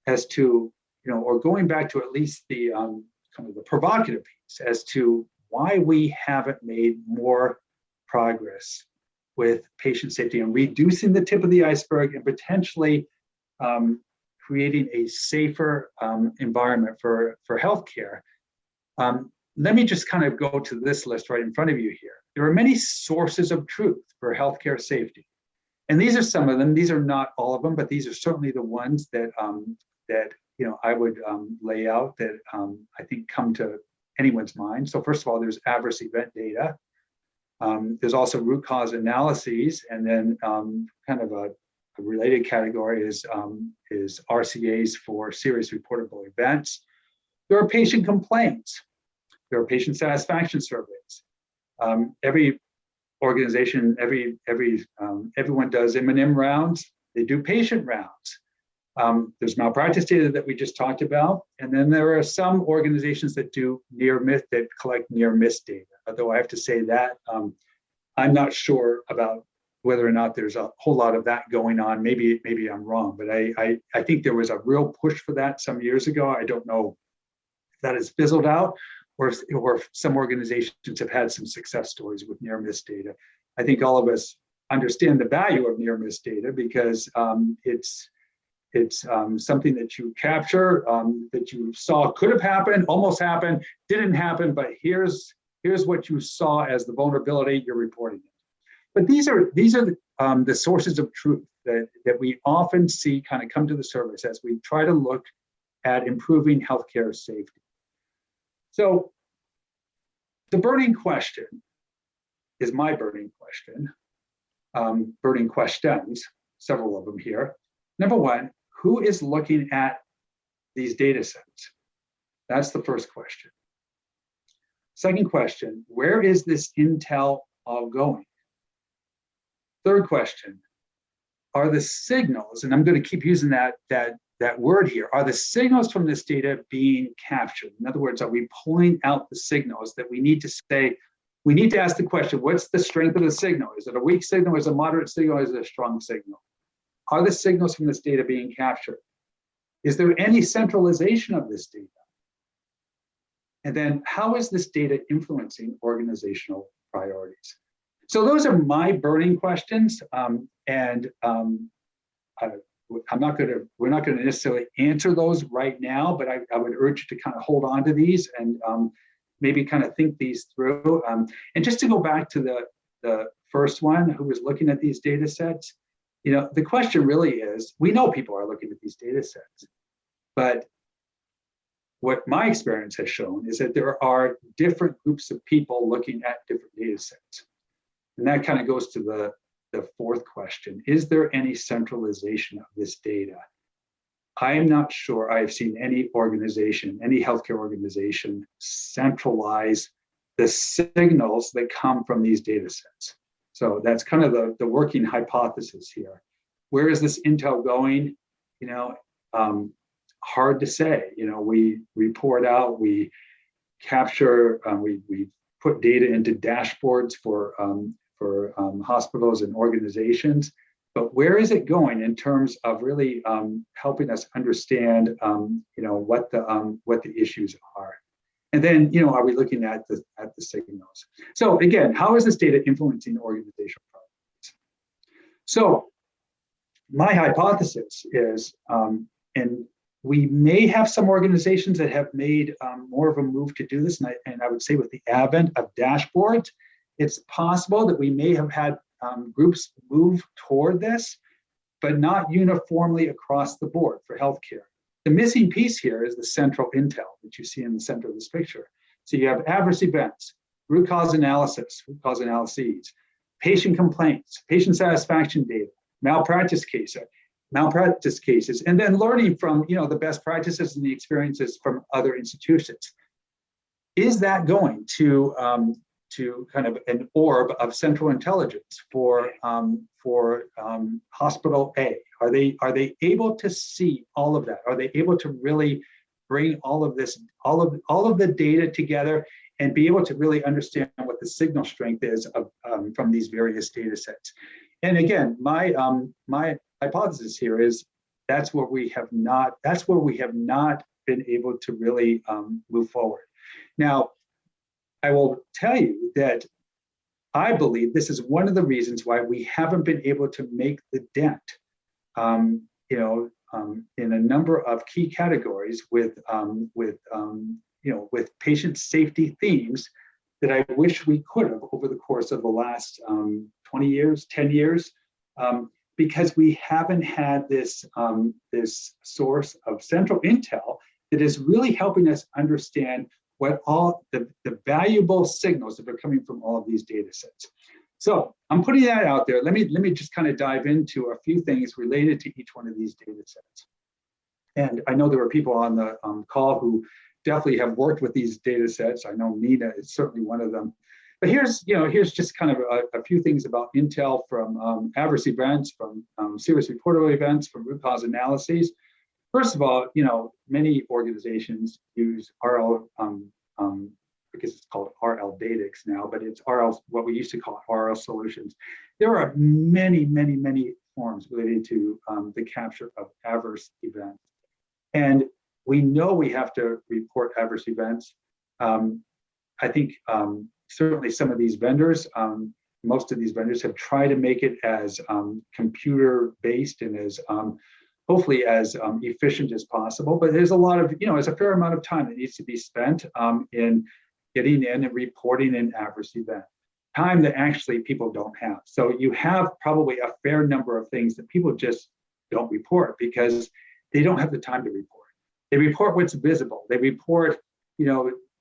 as to, or going back to at least the kind of the provocative piece as to why we haven't made more progress with patient safety and reducing the tip of the iceberg and potentially creating a safer environment for healthcare. Let me just kind of go to this list right in front of you here. There are many sources of truth for healthcare safety. And these are some of them. These are not all of them, but these are certainly the ones that I would lay out that I think come to anyone's mind. So first of all, there's adverse event data. There's also root cause analyses, and then kind of a related category is RCAs for serious reportable events. There are patient complaints. There are patient satisfaction surveys. Every organization, everyone does M&M rounds. They do patient rounds. There's malpractice data that we just talked about, and then there are some organizations that do that collect near-miss data. Although I have to say that I'm not sure about whether or not there's a whole lot of that going on. Maybe I'm wrong, but I think there was a real push for that some years ago. I don't know if that has fizzled out, or if some organizations have had some success stories with near-miss data. I think all of us understand the value of near-miss data because it's something that you capture, that you saw could have happened, almost happened, didn't happen, but here's what you saw as the vulnerability, you're reporting it. But these are the sources of truth that we often see kind of come to the surface as we try to look at improving healthcare safety. So the burning question is my burning question, burning questions, several of them here. Number one, who is looking at these data sets? That's the first question. Second question, where is this intel all going? Third question, are the signals, and I'm going to keep using that word here, are the signals from this data being captured? In other words, are we pulling out the signals that we need to say, we need to ask the question, what's the strength of the signal? Is it a weak signal, is it a moderate signal, is it a strong signal? Are the signals from this data being captured? Is there any centralization of this data? And then how is this data influencing organizational priorities? So those are my burning questions. We're not going to necessarily answer those right now, but I would urge you to kind of hold on to these and maybe kind of think these through. And just to go back to the first one who was looking at these data sets, you know, the question really is, we know people are looking at these data sets, but what my experience has shown is that there are different groups of people looking at different data sets. And that kind of goes to the fourth question. Is there any centralization of this data? I am not sure I've seen any organization, any healthcare organization, centralize the signals that come from these data sets. So that's kind of the working hypothesis here. Where is this intel going? You know, hard to say. You know, we report out, we capture, we put data into dashboards for hospitals and organizations, but where is it going in terms of really helping us understand, you know, what the issues are, and then, you know, are we looking at the signals? So again, how is this data influencing organizational priorities? So my hypothesis is, and we may have some organizations that have made more of a move to do this, and I would say with the advent of dashboards, it's possible that we may have had groups move toward this, but not uniformly across the board for healthcare. The missing piece here is the central intel that you see in the center of this picture. So you have adverse events, root cause analyses, patient complaints, patient satisfaction data, malpractice cases, and then learning from, you know, the best practices and the experiences from other institutions. Is that going to kind of an orb of central intelligence for hospital A? Are they able to see all of that? Are they able to really bring all of this, all of the data together and be able to really understand what the signal strength is of, from these various data sets? And again, my hypothesis here is that's where we have not been able to really move forward. Now, I will tell you that I believe this is one of the reasons why we haven't been able to make the dent, in a number of key categories with patient safety themes that I wish we could have over the course of the last 20 years, 10 years, because we haven't had this source of central intel that is really helping us understand what all the valuable signals that are coming from all of these data sets. So I'm putting that out there. Let me just kind of dive into a few things related to each one of these data sets. And I know there are people on the call who definitely have worked with these data sets. I know Nina is certainly one of them. But here's just kind of a few things about intel from adverse events, from serious reportable events, from root cause analyses. First of all, many organizations use RL, because it's called RL Datix now, but it's RL, what we used to call RL solutions. There are many, many, many forms related to the capture of adverse events. And we know we have to report adverse events. I think certainly some of these vendors, most of these vendors have tried to make it as computer-based and as hopefully as efficient as possible, but there's a lot of, there's a fair amount of time that needs to be spent in getting in and reporting an adverse event, time that actually people don't have. So you have probably a fair number of things that people just don't report because they don't have the time to report. They report what's visible. They report,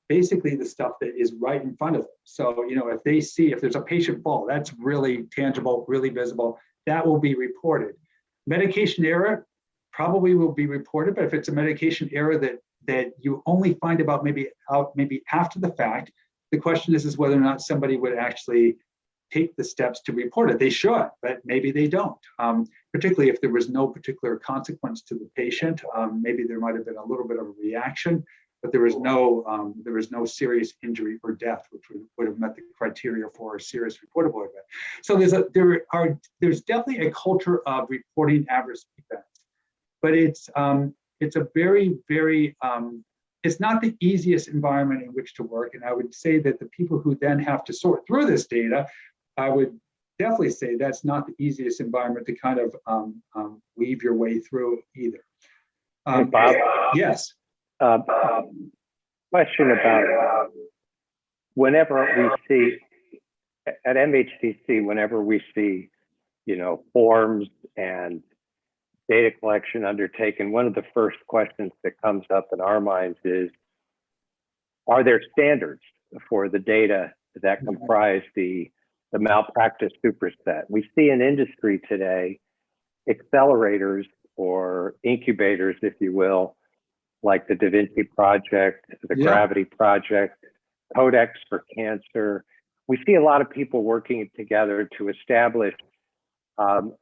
basically the stuff that is right in front of them. So, if they see, if there's a patient fall, that's really tangible, really visible, that will be reported. Medication error probably will be reported, but if it's a medication error that you only find about maybe after the fact, the question is whether or not somebody would actually take the steps to report it. They should, but maybe they don't. Particularly if there was no particular consequence to the patient, maybe there might have been a little bit of a reaction, but there was no serious injury or death, which would have met the criteria for a serious reportable event. So there's definitely a culture of reporting adverse events, but it's a very, very it's not the easiest environment in which to work. And I would say that the people who then have to sort through this data, I would definitely say that's not the easiest environment to kind of weave your way through either. Hey, Bob. Yes. Question about whenever we see at MHTC, whenever we see, forms and data collection undertaken, one of the first questions that comes up in our minds is, are there standards for the data that comprise the malpractice superset? We see in industry today accelerators or incubators, if you will, like the Da Vinci Project, the Gravity Project, Codex for Cancer. We see a lot of people working together to establish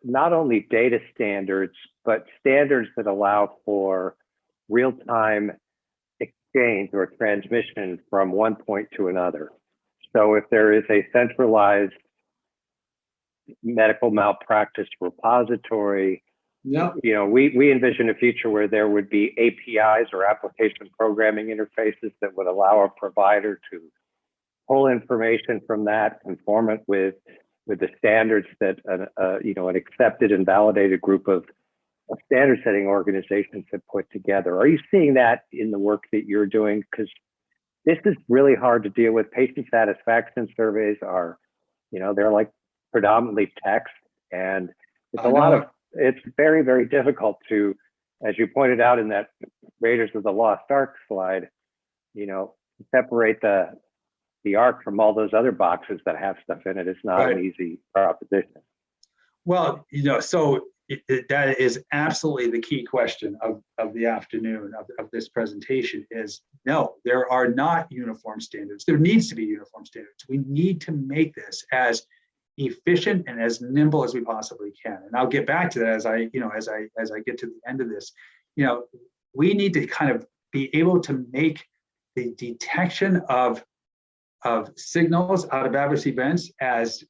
not only data standards, but standards that allow for real-time exchange or transmission from one point to another. So if there is a centralized medical malpractice repository, we envision a future where there would be APIs or application programming interfaces that would allow a provider to pull information from that, conform it with the standards that an accepted and validated group of standard setting organizations have put together. Are you seeing that in the work that you're doing? Because this is really hard to deal with. Patient satisfaction surveys are, they're like predominantly text, and it's very, very difficult to, as you pointed out in that Raiders of the Lost Ark slide, separate the Ark from all those other boxes that have stuff in it. It's not an easy proposition. Well, so that is absolutely the key question of the afternoon of this presentation is, no, there are not uniform standards. There needs to be uniform standards. We need to make this as efficient and as nimble as we possibly can. And I'll get back to that as I get to the end of this. We need to kind of be able to make the detection of signals out of adverse events as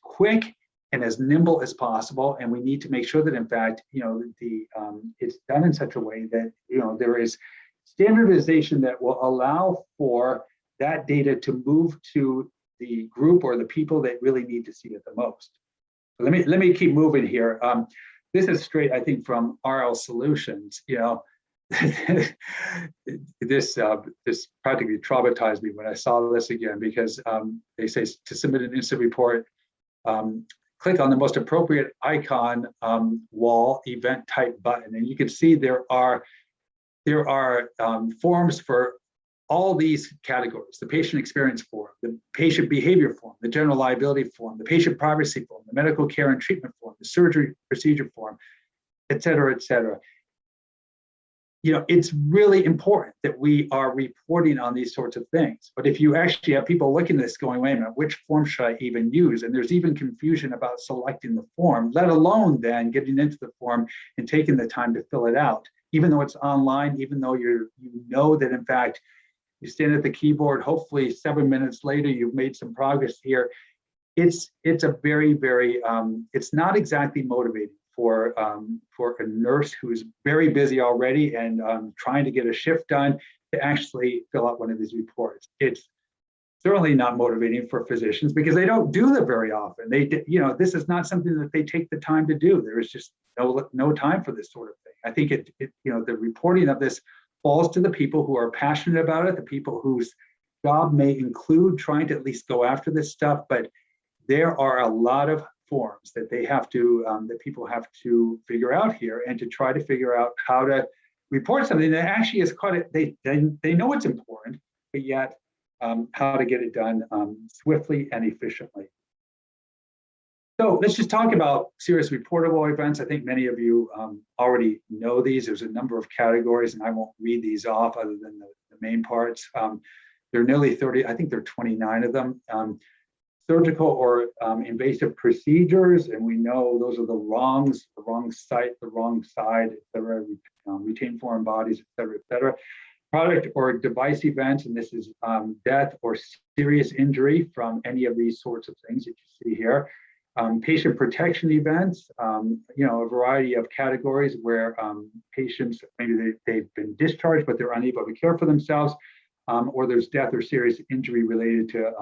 quick and as nimble as possible. And we need to make sure that, in fact, it's done in such a way that there is standardization that will allow for that data to move to the group or the people that really need to see it the most. So let me keep moving here. This is straight, I think, from RL Solutions. This practically traumatized me when I saw this again, because they say to submit an incident report, click on the most appropriate icon wall event type button, and you can see there are forms for all these categories: the patient experience form, the patient behavior form, the general liability form, the patient privacy form, the medical care and treatment form, the surgery procedure form, et cetera, et cetera. It's really important that we are reporting on these sorts of things. But if you actually have people looking at this going, wait a minute, which form should I even use? And there's even confusion about selecting the form, let alone then getting into the form and taking the time to fill it out, even though it's online, even though you know that, in fact, you stand at the keyboard, hopefully 7 minutes later, you've made some progress here. It's a very, very, it's not exactly motivating for a nurse who's very busy already and trying to get a shift done to actually fill out one of these reports. It's certainly not motivating for physicians because they don't do them very often. This is not something that they take the time to do. There is just no time for this sort of thing. I think the reporting of this falls to the people who are passionate about it, the people whose job may include trying to at least go after this stuff, but there are a lot of forms that they have to, that people have to figure out here, and to try to figure out how to report something that actually is they know it's important, but yet how to get it done swiftly and efficiently. So let's just talk about serious reportable events. I think many of you already know these. There's a number of categories, and I won't read these off other than the main parts. There are nearly 30, I think there are 29 of them. Surgical or invasive procedures, and we know those are the wrongs, the wrong site, the wrong side, et cetera, retained foreign bodies, et cetera, et cetera. Product or device events, and this is death or serious injury from any of these sorts of things that you see here. Patient protection events, a variety of categories where patients, maybe they've been discharged, but they're unable to care for themselves, or there's death or serious injury related to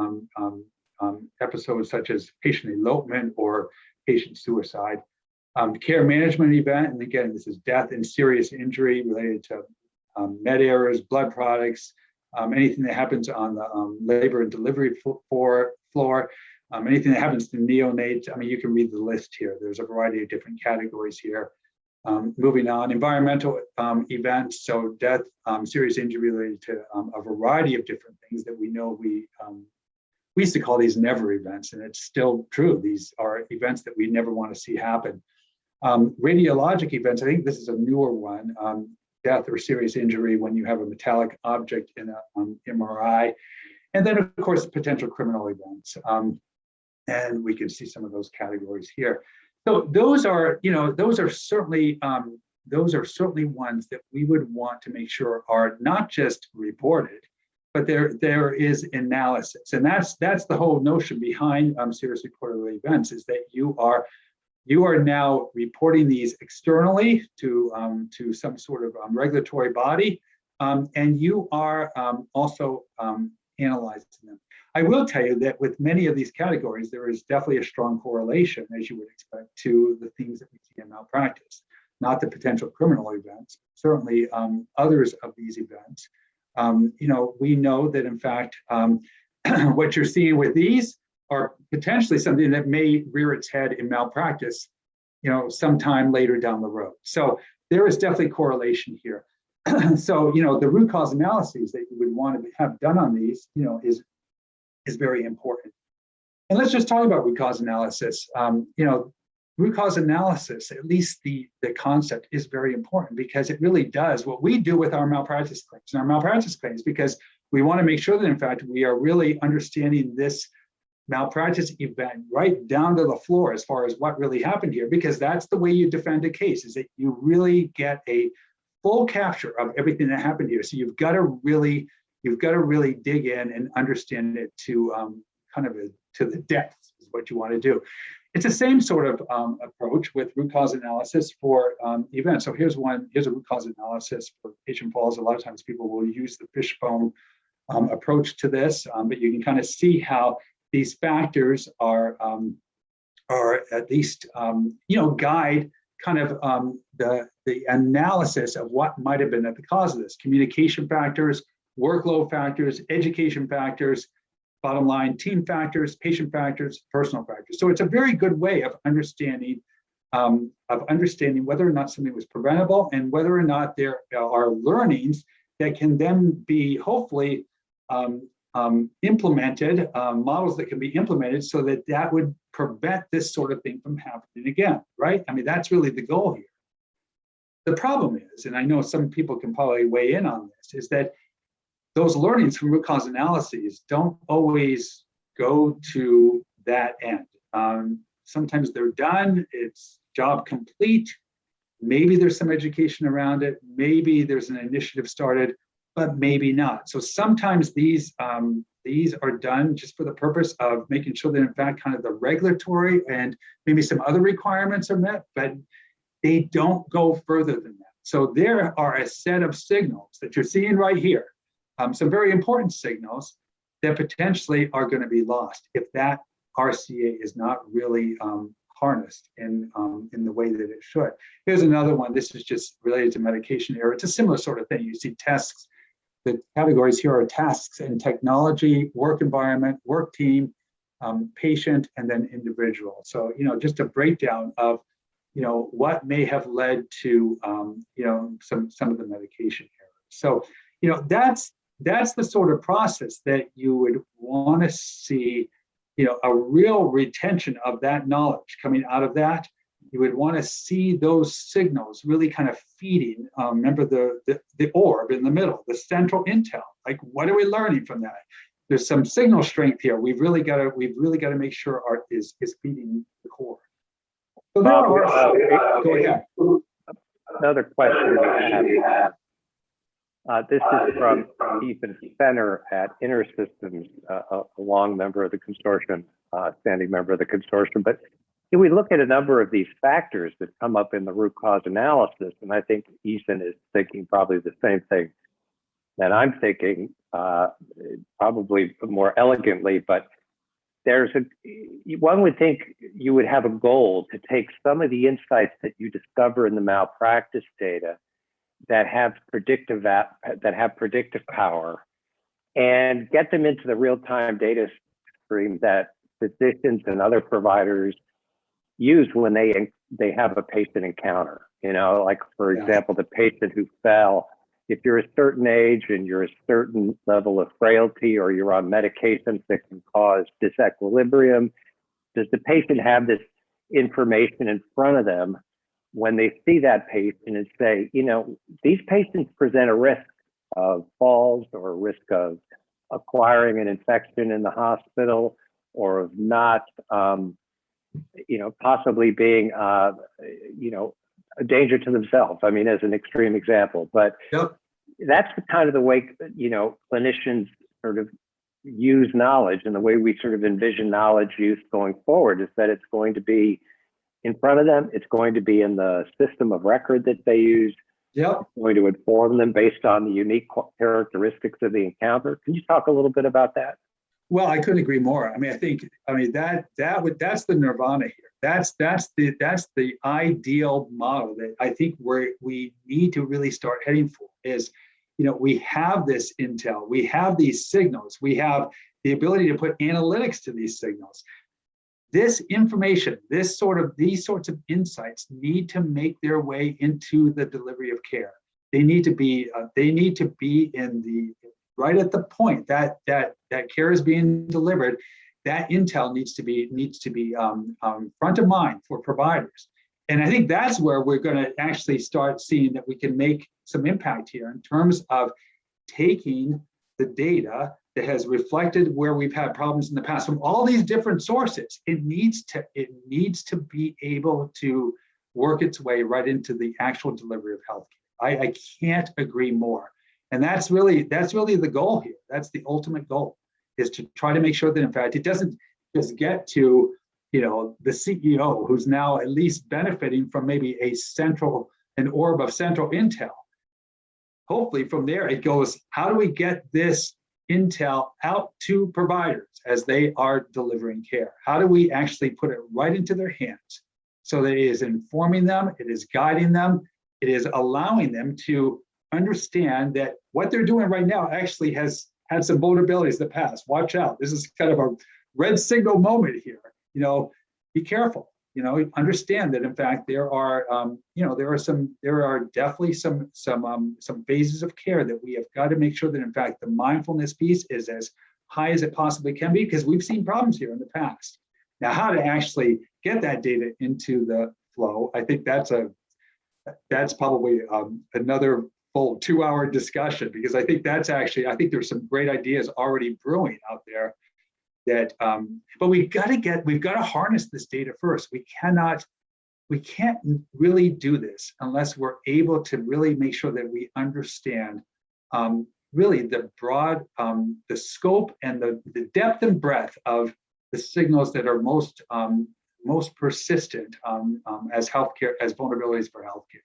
episodes such as patient elopement or patient suicide. Care management event, and again, this is death and serious injury related to med errors, blood products, anything that happens on the labor and delivery floor, anything that happens to neonates. I mean, you can read the list here. There's a variety of different categories here. Moving on, environmental events, so death, serious injury related to a variety of different things that we know we used to call these never events, and it's still true. These are events that we never want to see happen. Radiologic events, I think this is a newer one, death or serious injury when you have a metallic object in an MRI. And then, of course, potential criminal events. And we can see some of those categories here. So those are certainly ones that we would want to make sure are not just reported, but there is analysis. And that's the whole notion behind serious reportable events, is that you are now reporting these externally to some sort of regulatory body, and you are also analyzing them. I will tell you that with many of these categories, there is definitely a strong correlation, as you would expect, to the things that we see in malpractice, not the potential criminal events, certainly others of these events. We know that, in fact, what you're seeing with these are potentially something that may rear its head in malpractice, sometime later down the road. So there is definitely correlation here. So, the root cause analyses that you would want to have done on these, is very important. And let's just talk about root cause analysis. Root cause analysis, at least the concept, is very important, because it really does what we do with our malpractice claims. And our malpractice claims, because we want to make sure that, in fact, we are really understanding this malpractice event right down to the floor as far as what really happened here, because that's the way you defend a case, is that you really get a full capture of everything that happened here. So you've got to really dig in and understand it to to the depth, is what you want to do. It's the same sort of approach with root cause analysis for events. So here's a root cause analysis for patient falls. A lot of times people will use the fishbone approach to this, but you can kind of see how these factors are at least guide kind of the analysis of what might have been at the cause of this. Communication factors, workload factors, education factors, bottom line, team factors, patient factors, personal factors. So it's a very good way of understanding whether or not something was preventable, and whether or not there are learnings that can then be hopefully implemented, models that can be implemented, so that would prevent this sort of thing from happening again, right? I mean, that's really the goal here. The problem is, and I know some people can probably weigh in on this, is that those learnings from root cause analyses don't always go to that end. Sometimes they're done, it's job complete. Maybe there's some education around it. Maybe there's an initiative started, but maybe not. So sometimes these are done just for the purpose of making sure that, in fact, kind of the regulatory and maybe some other requirements are met, but they don't go further than that. So there are a set of signals that you're seeing right here, some very important signals that potentially are going to be lost if that RCA is not really harnessed in the way that it should. Here's another one. This is just related to medication error. It's a similar sort of thing. You see tasks. The categories here are tasks and technology, work environment, work team, patient, and then individual. So, just a breakdown of, what may have led to, some of the medication errors. So, that's the sort of process that you would want to see, a real retention of that knowledge coming out of that, you would want to see those signals really kind of feeding. Remember the orb in the middle, the central intel. Like, what are we learning from that? There's some signal strength here. We've really got to make sure art is feeding the core. So there Bob, are. Go ahead. Another question we have. This is from Ethan Fenner at InterSystems, a long member of the consortium, standing member of the consortium. But we look at a number of these factors that come up in the root cause analysis, and I think Ethan is thinking probably the same thing that I'm thinking, probably more elegantly. But one would think you would have a goal to take some of the insights that you discover in the malpractice data that have predictive power and get them into the real-time data stream that physicians and other providers use when they have a patient encounter. You know, like, for example, the patient who fell. If you're a certain age and you're a certain level of frailty, or you're on medications that can cause disequilibrium, does the patient have this information in front of them when they see that patient and say, you know, these patients present a risk of falls or a risk of acquiring an infection in the hospital, or of not, you know, possibly being, you know, a danger to themselves. I mean, as an extreme example, but that's the kind of the way, you know, clinicians sort of use knowledge, and the way we sort of envision knowledge use going forward is that it's going to be in front of them. It's going to be in the system of record that they use. It's going to inform them based on the unique characteristics of the encounter. Can you talk a little bit about that? Well, I couldn't agree more. I mean, that's the nirvana here. That's the ideal model that I think we need to really start heading for. Is, you know, we have this intel, we have these signals, we have the ability to put analytics to these signals. This information, these sorts of insights need to make their way into the delivery of care. They need to be in the right at the point that care is being delivered. That intel needs to be front of mind for providers. And I think that's where we're going to actually start seeing that we can make some impact here in terms of taking the data that has reflected where we've had problems in the past from all these different sources. It needs to be able to work its way right into the actual delivery of healthcare. I can't agree more. And that's really the goal here. That's the ultimate goal, is to try to make sure that, in fact, it doesn't just get to, you know, the CEO who's now at least benefiting from maybe an orb of central intel. Hopefully from there it goes, how do we get this intel out to providers as they are delivering care? How do we actually put it right into their hands so that it is informing them, it is guiding them, it is allowing them to understand that what they're doing right now actually has had some vulnerabilities in the past. Watch out. This is kind of a red signal moment here. You know, be careful. You know, understand that, in fact, there are definitely some phases of care that we have got to make sure that, in fact, the mindfulness piece is as high as it possibly can be, because we've seen problems here in the past. Now, how to actually get that data into the flow, I think that's probably another full 2-hour discussion, because I think there's some great ideas already brewing out there. But we've got to harness this data first. We can't really do this unless we're able to really make sure that we understand really the broad, the scope and the depth and breadth of the signals that are most persistent as healthcare, as vulnerabilities for healthcare.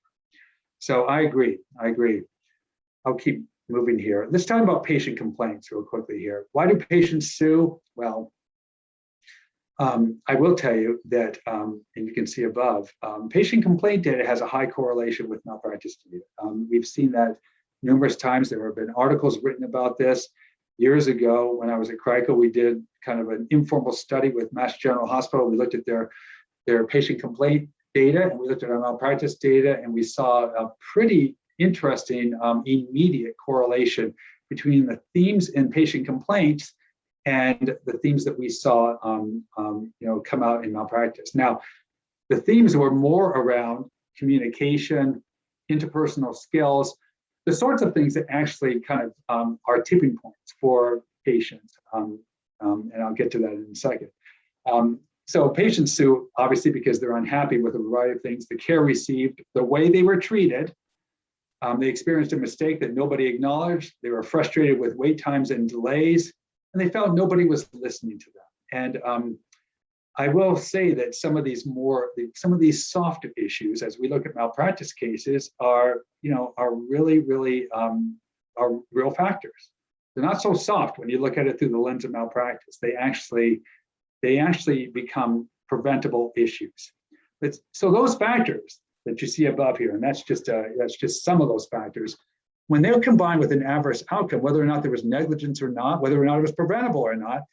So I agree. I'll keep moving here. Let's talk about patient complaints real quickly here. Why do patients sue? Well, I will tell you that, and you can see above, patient complaint data has a high correlation with malpractice data. We've seen that numerous times. There have been articles written about this. Years ago, when I was at Crico, we did kind of an informal study with Mass General Hospital. We looked at their patient complaint data, and we looked at our malpractice data, and we saw a pretty interesting immediate correlation between the themes in patient complaints and the themes that we saw come out in malpractice. Now, The themes were more around communication, interpersonal skills, the sorts of things that actually kind of are tipping points for patients. And I'll get to that in a second. So patients sue, obviously, because they're unhappy with a variety of things, the care received, the way they were treated. They experienced a mistake that nobody acknowledged. They were frustrated with wait times and delays, and they felt nobody was listening to them. And I will say that some of these soft issues, as we look at malpractice cases, are really are real factors. They're not so soft when you look at it through the lens of malpractice. They actually become preventable issues. So those factors that you see above here, and that's just some of those factors, when they're combined with an adverse outcome, whether or not there was negligence or not, whether or not it was preventable or not,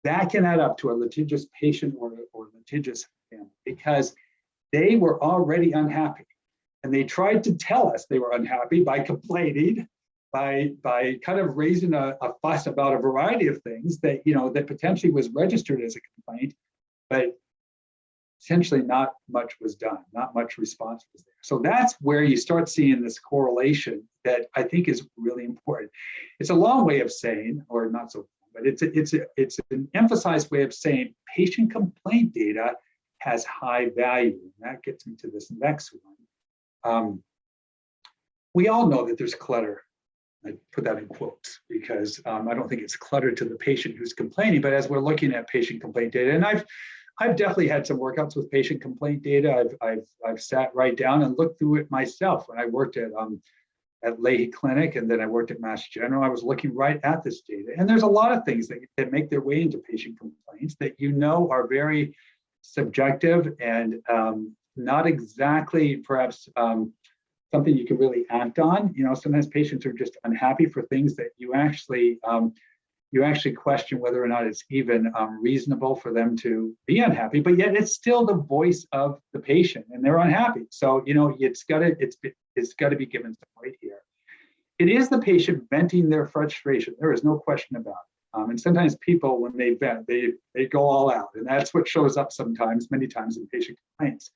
that can add up to a litigious patient or litigious family, because they were already unhappy. And they tried to tell us they were unhappy by complaining, by kind of raising a fuss about a variety of things that, that potentially was registered as a complaint, but essentially not much was done, not much response was there. So that's where you start seeing this correlation that I think is really important. It's a long way of saying, or not so, but it's an emphasized way of saying patient complaint data has high value. And that gets me to this next one. We all know that there's clutter. I put that in quotes because I don't think it's clutter to the patient who's complaining, but as we're looking at patient complaint data, and I've definitely had some workouts with patient complaint data. I've sat right down and looked through it myself. When I worked at Leahy Clinic, and then I worked at Mass General, I was looking right at this data. And there's a lot of things that make their way into patient complaints that are very subjective and not exactly perhaps something you can really act on. Sometimes patients are just unhappy for things that you actually question whether or not it's even reasonable for them to be unhappy, but yet it's still the voice of the patient and they're unhappy. So, it's got to be given some weight here. It is the patient venting their frustration. There is no question about it. And sometimes people, when they vent, they go all out, and that's what shows up many times in patient complaints.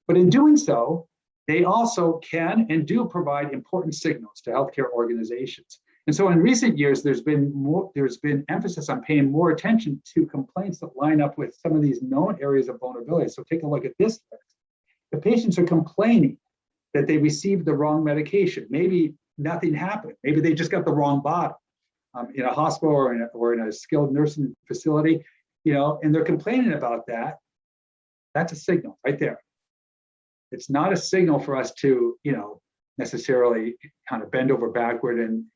But in doing so, they also can and do provide important signals to healthcare organizations. And so in recent years, there's been emphasis on paying more attention to complaints that line up with some of these known areas of vulnerability. So take a look at this list. If patients are complaining that they received the wrong medication, maybe nothing happened, maybe they just got the wrong bottle in a hospital or in a skilled nursing facility, and they're complaining about that, that's a signal right there. It's not a signal for us to, necessarily kind of bend over backward and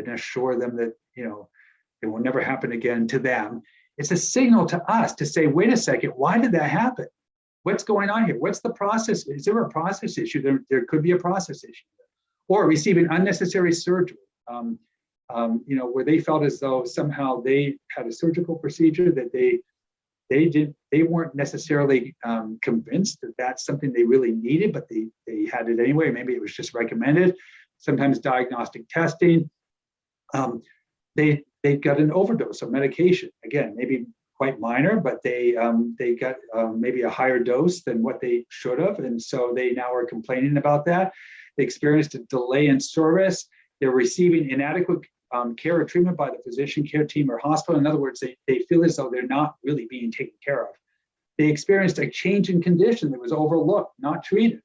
assure them that, it will never happen again to them. It's a signal to us to say, wait a second, why did that happen? What's going on here? What's the process? Is there a process issue? There could be a process issue. Or receiving unnecessary surgery, where they felt as though somehow they had a surgical procedure that they weren't necessarily convinced that that's something they really needed, but they had it anyway. Maybe it was just recommended. Sometimes diagnostic testing. They got an overdose of medication. Again, maybe quite minor, but they got maybe a higher dose than what they should have, and so they now are complaining about that. They experienced a delay in service. They're receiving inadequate care or treatment by the physician care team or hospital. In other words, they feel as though they're not really being taken care of. They experienced a change in condition that was overlooked, not treated.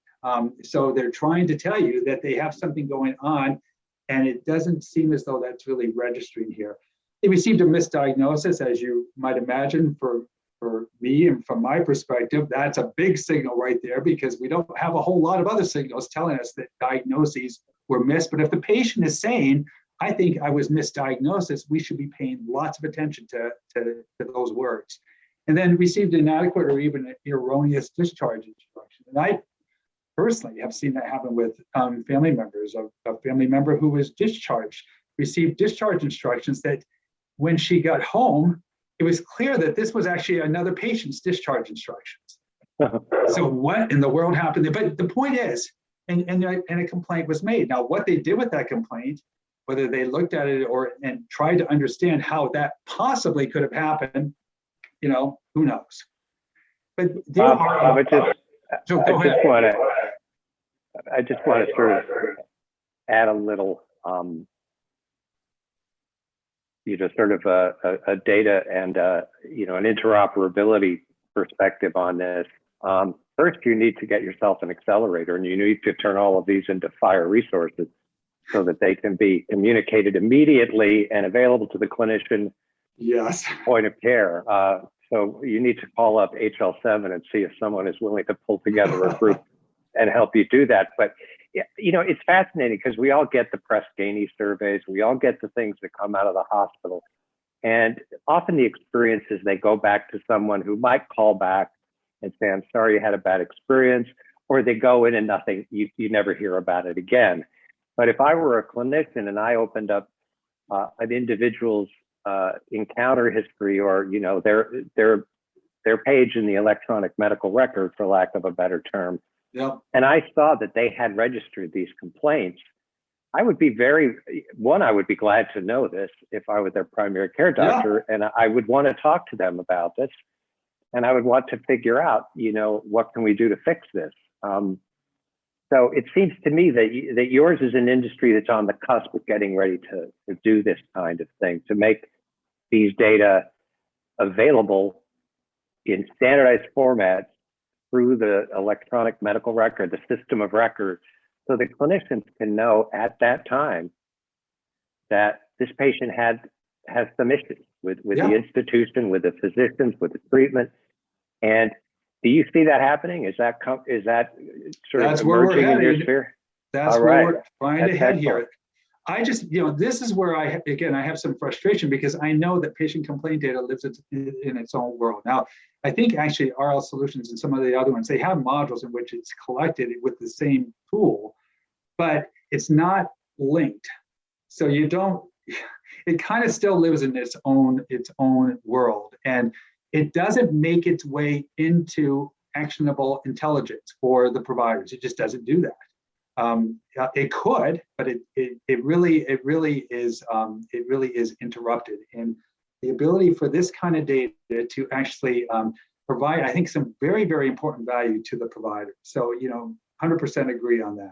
So they're trying to tell you that they have something going on, and it doesn't seem as though that's really registering here. They received a misdiagnosis, as you might imagine. For me and from my perspective, that's a big signal right there, because we don't have a whole lot of other signals telling us that diagnoses were missed. But if the patient is saying, I think I was misdiagnosed, we should be paying lots of attention to those words. And then received inadequate or even erroneous discharge instruction. And I personally have seen that happen with family members. A family member who was discharged received discharge instructions that when she got home, it was clear that this was actually another patient's discharge instructions. So what in the world happened there? But the point is, and a complaint was made. Now, what they did with that complaint, whether they looked at it and tried to understand how that possibly could have happened, who knows? But So I go ahead. just want to sort of add a little, sort of a data and, an interoperability perspective on this. First, you need to get yourself an accelerator, and you need to turn all of these into FHIR resources so that they can be communicated immediately and available to the clinician. Yes. Point of care. So you need to call up HL7 and see if someone is willing to pull together a group and help you do that. But it's fascinating because we all get the Press Ganey surveys, we all get the things that come out of the hospital, and often the experience is they go back to someone who might call back and say, "I'm sorry you had a bad experience," or they go in and nothing, you never hear about it again. But if I were a clinician and I opened up an individual's encounter history, or their page in the electronic medical record, for lack of a better term, Yep. and I saw that they had registered these complaints, I would be I would be glad to know this if I were their primary care doctor, and I would want to talk to them about this, and I would want to figure out, what can we do to fix this? So it seems to me that yours is an industry that's on the cusp of getting ready to do this kind of thing, to make these data available in standardized formats through the electronic medical record, the system of record, so the clinicians can know at that time that this patient has some issues with the institution, with the physicians, with the treatment. And do you see that happening? Is that sort of emerging in your sphere? That's where we're trying to head here. I just, this is where I have some frustration, because I know that patient complaint data lives in its own world. Now, I think actually RL Solutions and some of the other ones, they have modules in which it's collected with the same tool, but it's not linked. So it kind of still lives in its own world. And it doesn't make its way into actionable intelligence for the providers. It just doesn't do that. It could, but it really is interrupted. And the ability for this kind of data to actually provide, I think, some very, very important value to the provider. So, 100% agree on that.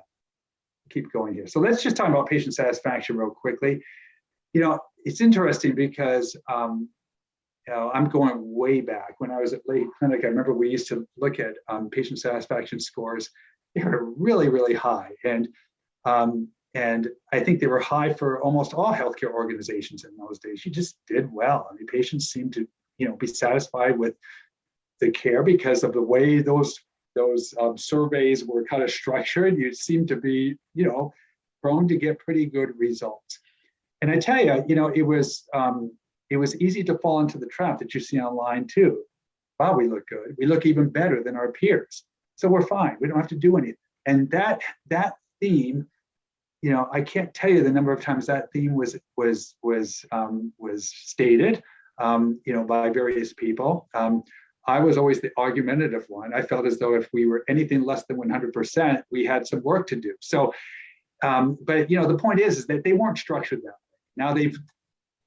Keep going here. So let's just talk about patient satisfaction real quickly. It's interesting because I'm going way back. When I was at Lake Clinic, I remember we used to look at patient satisfaction scores. They were really, really high. And I think they were high for almost all healthcare organizations in those days. You just did well. I mean, patients seemed to, be satisfied with the care because of the way those surveys were kind of structured. You seemed to be, prone to get pretty good results. And I tell you, it was easy to fall into the trap that you see online too. Wow, we look good. We look even better than our peers. So we're fine. We don't have to do anything. And that theme, I can't tell you the number of times that theme was stated, by various people. I was always the argumentative one. I felt as though if we were anything less than 100%, we had some work to do. So, but the point is that they weren't structured that way. Now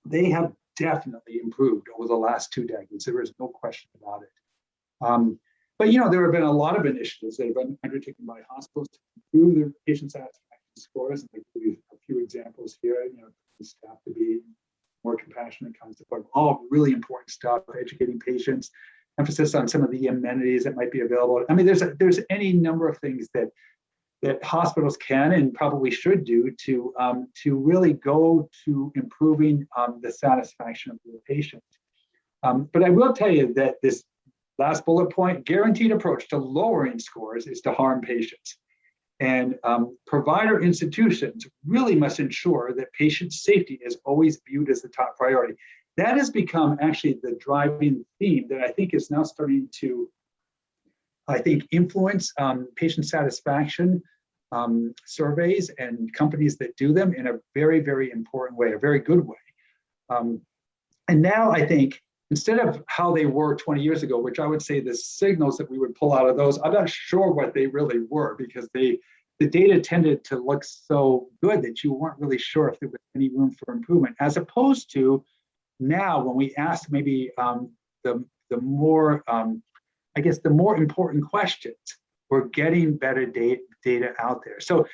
they have definitely improved over the last 2 decades. There is no question about it. But there have been a lot of initiatives that have been undertaken by hospitals to improve their patient satisfaction scores. And I give you a few examples here. Staff to be more compassionate, kind of support. All really important stuff. Educating patients, emphasis on some of the amenities that might be available. I mean, there's any number of things that hospitals can and probably should do to really go to improving the satisfaction of the patient. But I will tell you that this last bullet point, guaranteed approach to lowering scores is to harm patients. And provider institutions really must ensure that patient safety is always viewed as the top priority. That has become actually the driving theme that I think is now starting to, influence patient satisfaction surveys and companies that do them in a very, very important way, a very good way. And now I think, instead of how they were 20 years ago, which I would say the signals that we would pull out of those, I'm not sure what they really were, because the data tended to look so good that you weren't really sure if there was any room for improvement, as opposed to now when we ask maybe the more important questions. we're getting better data out there. So,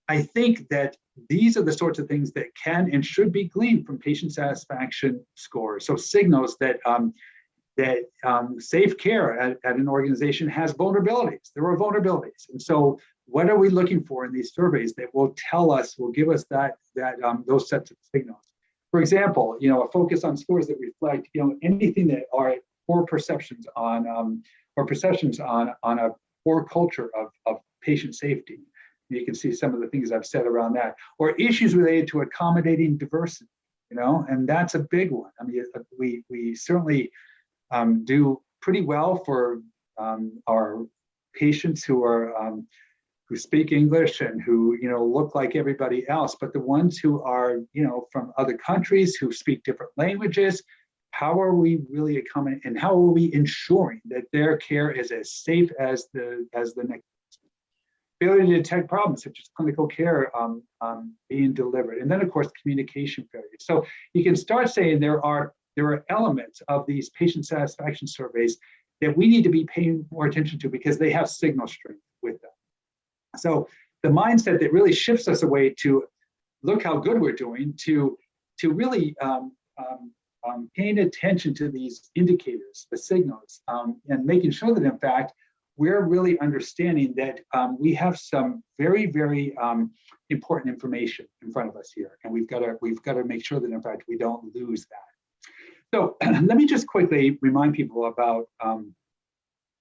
I think that these are the sorts of things that can and should be gleaned from patient satisfaction scores. So signals that safe care at an organization has vulnerabilities. There are vulnerabilities, and so what are we looking for in these surveys that will give us those sets of signals? For example, a focus on scores that reflect, anything that are poor perceptions on a poor culture of patient safety. You can see some of the things I've said around that, or issues related to accommodating diversity, and that's a big one. I mean, we certainly do pretty well for our patients who speak English and who look like everybody else, but the ones who are from other countries who speak different languages, how are we really accommodating and how are we ensuring that their care is as safe as the next? Failure to detect problems such as clinical care being delivered, and then of course communication failure. So you can start saying there are elements of these patient satisfaction surveys that we need to be paying more attention to because they have signal strength with them. So the mindset that really shifts us away to look how good we're doing to really paying attention to these indicators, the signals, and making sure that in fact we're really understanding that we have some very, very important information in front of us here, and we've got to make sure that in fact we don't lose that. So let me just quickly remind people about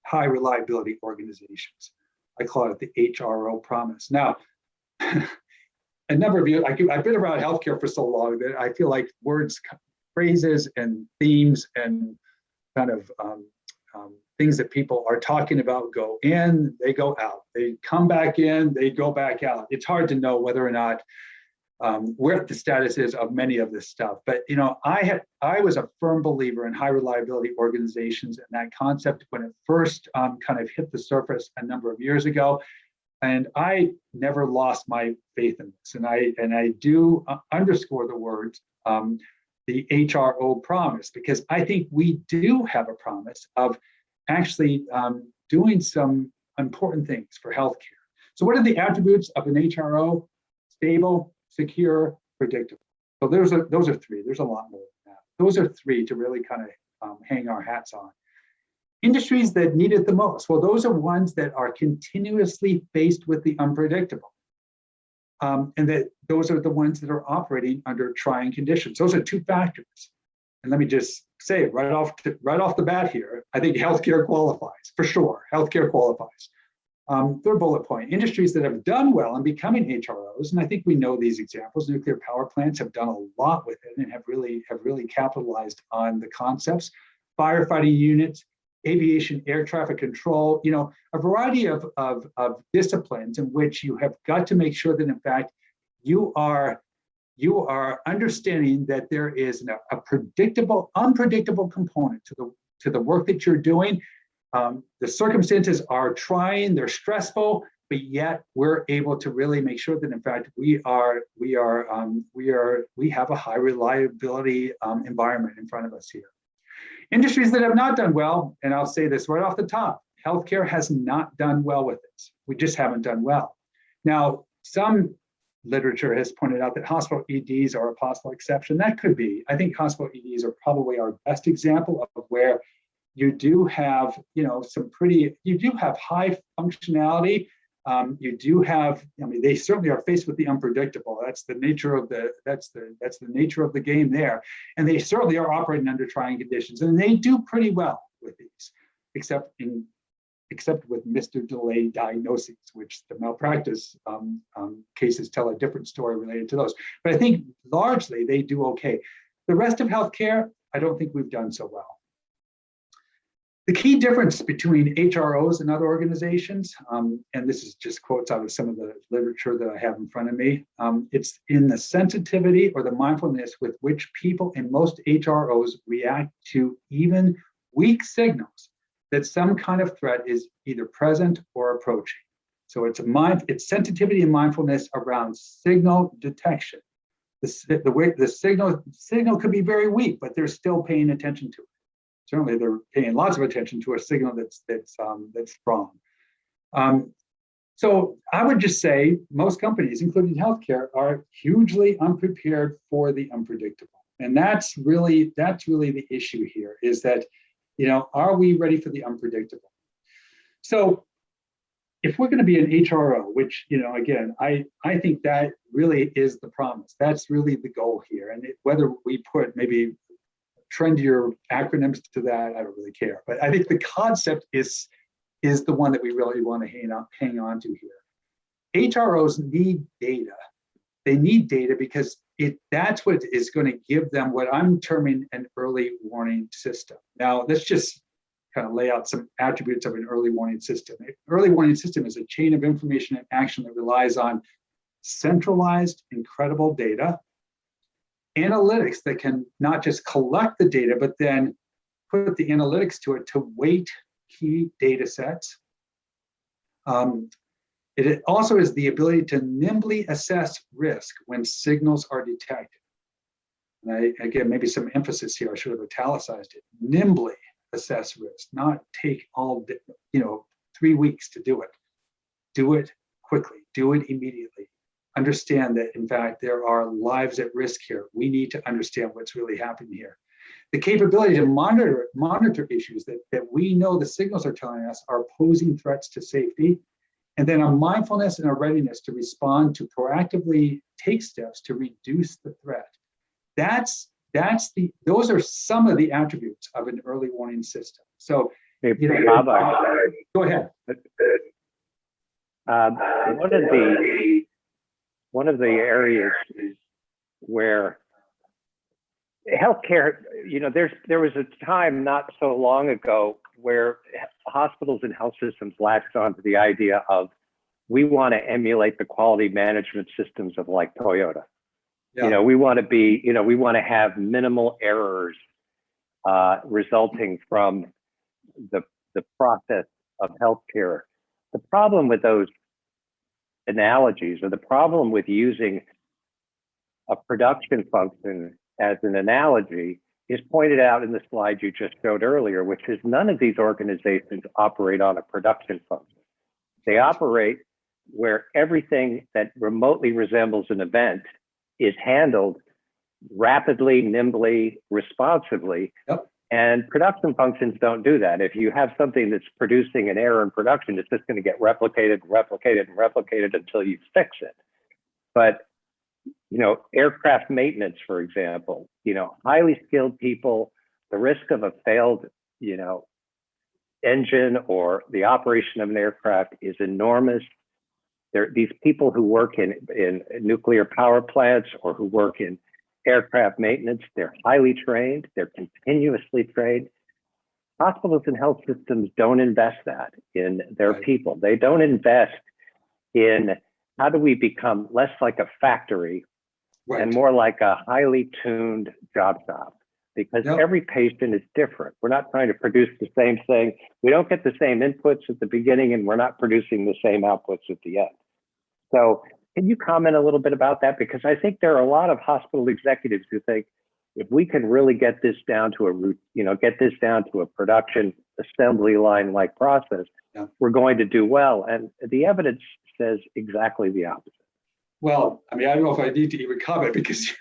high reliability organizations. I call it the HRO promise. Now, a number of you, I've been around healthcare for so long that I feel like words, phrases, and themes and kind of things that people are talking about go in, they go out. They come back in, they go back out. It's hard to know whether or not where the status is of many of this stuff. But I was a firm believer in high reliability organizations and that concept when it first kind of hit the surface a number of years ago. And I never lost my faith in this. And I do underscore the words, the HRO promise, because I think we do have a promise of actually doing some important things for healthcare. So what are the attributes of an HRO? Stable, secure, predictable. So those are three. There's a lot more than that. Those are three to really kind of hang our hats on. Industries that need it the most. Well, those are ones that are continuously faced with the unpredictable. And that those are the ones that are operating under trying conditions. Those are two factors. And let me just say right off the bat here, I think healthcare qualifies, for sure. Healthcare qualifies. Third bullet point, industries that have done well in becoming HROs, and I think we know these examples. Nuclear power plants have done a lot with it and have really capitalized on the concepts. Firefighting units, aviation air traffic control, a variety of disciplines in which you have got to make sure that in fact you are understanding that there is a unpredictable component to the work that you're doing. The circumstances are trying, they're stressful, but yet we're able to really make sure that in fact we have a high reliability environment in front of us here. Industries that have not done well, and I'll say this right off the top, healthcare has not done well with this. We just haven't done well. Now, some literature has pointed out that hospital EDs are a possible exception. That could be. I think hospital EDs are probably our best example of where you do have, you do have high functionality. You do have, they certainly are faced with the unpredictable. That's the nature of the nature of the game there. And they certainly are operating under trying conditions, and they do pretty well with these, except with Mr. Delayed diagnoses, which the malpractice cases tell a different story related to those. But I think largely they do okay. The rest of healthcare, I don't think we've done so well. The key difference between HROs and other organizations, and this is just quotes out of some of the literature that I have in front of me, it's in the sensitivity or the mindfulness with which people in most HROs react to even weak signals that some kind of threat is either present or approaching. So it's sensitivity and mindfulness around signal detection. The signal could be very weak, but they're still paying attention to it. Certainly, they're paying lots of attention to a signal that's strong. So I would just say most companies, including healthcare, are hugely unprepared for the unpredictable. And that's really the issue here, is that, are we ready for the unpredictable? So if we're going to be an HRO, which, again, I think that really is the promise. That's really the goal here. And whether we put maybe trendier acronyms to that, I don't really care. But I think the concept is the one that we really want to hang on to here. HROs need data. They need data because that's what is going to give them what I'm terming an early warning system. Now, let's just kind of lay out some attributes of an early warning system. An early warning system is a chain of information and action that relies on centralized and credible data, analytics that can not just collect the data, but then put the analytics to it to weight key data sets. It also is the ability to nimbly assess risk when signals are detected. And again, maybe some emphasis here, I should have italicized it. Nimbly assess risk, not take 3 weeks to do it. Do it quickly, do it immediately. Understand that, in fact, there are lives at risk here. We need to understand what's really happening here. The capability to monitor issues that we know the signals are telling us are posing threats to safety, and then a mindfulness and a readiness to respond, to proactively take steps to reduce the threat. Those are some of the attributes of an early warning system. So, Hey, go ahead. One of the areas where healthcare, there was a time not so long ago where hospitals and health systems latched onto the idea of, we want to emulate the quality management systems of like Toyota. Yeah. We want to have minimal errors resulting from the process of healthcare. The problem with those analogies, or the problem with using a production function as an analogy, is pointed out in the slide you just showed earlier, which is none of these organizations operate on a production function. They operate where everything that remotely resembles an event is handled rapidly, nimbly, responsively. Yep. And production functions don't do that. If you have something that's producing an error in production, it's just going to get replicated until you fix it. But aircraft maintenance, for example, highly skilled people, the risk of a failed, engine or the operation of an aircraft is enormous. These people who work in nuclear power plants or who work in aircraft maintenance, they're highly trained, they're continuously trained. Hospitals and health systems don't invest that in their people. They don't invest in how do we become less like a factory and more like a highly tuned job shop, because every patient is different. We're not trying to produce the same thing. We don't get the same inputs at the beginning, and we're not producing the same outputs at the end. So can you comment a little bit about that? Because I think there are a lot of hospital executives who think, if we can really get this down to a production assembly line like process, we're going to do well. And the evidence says exactly the opposite. Well, I don't know if I need to even comment, because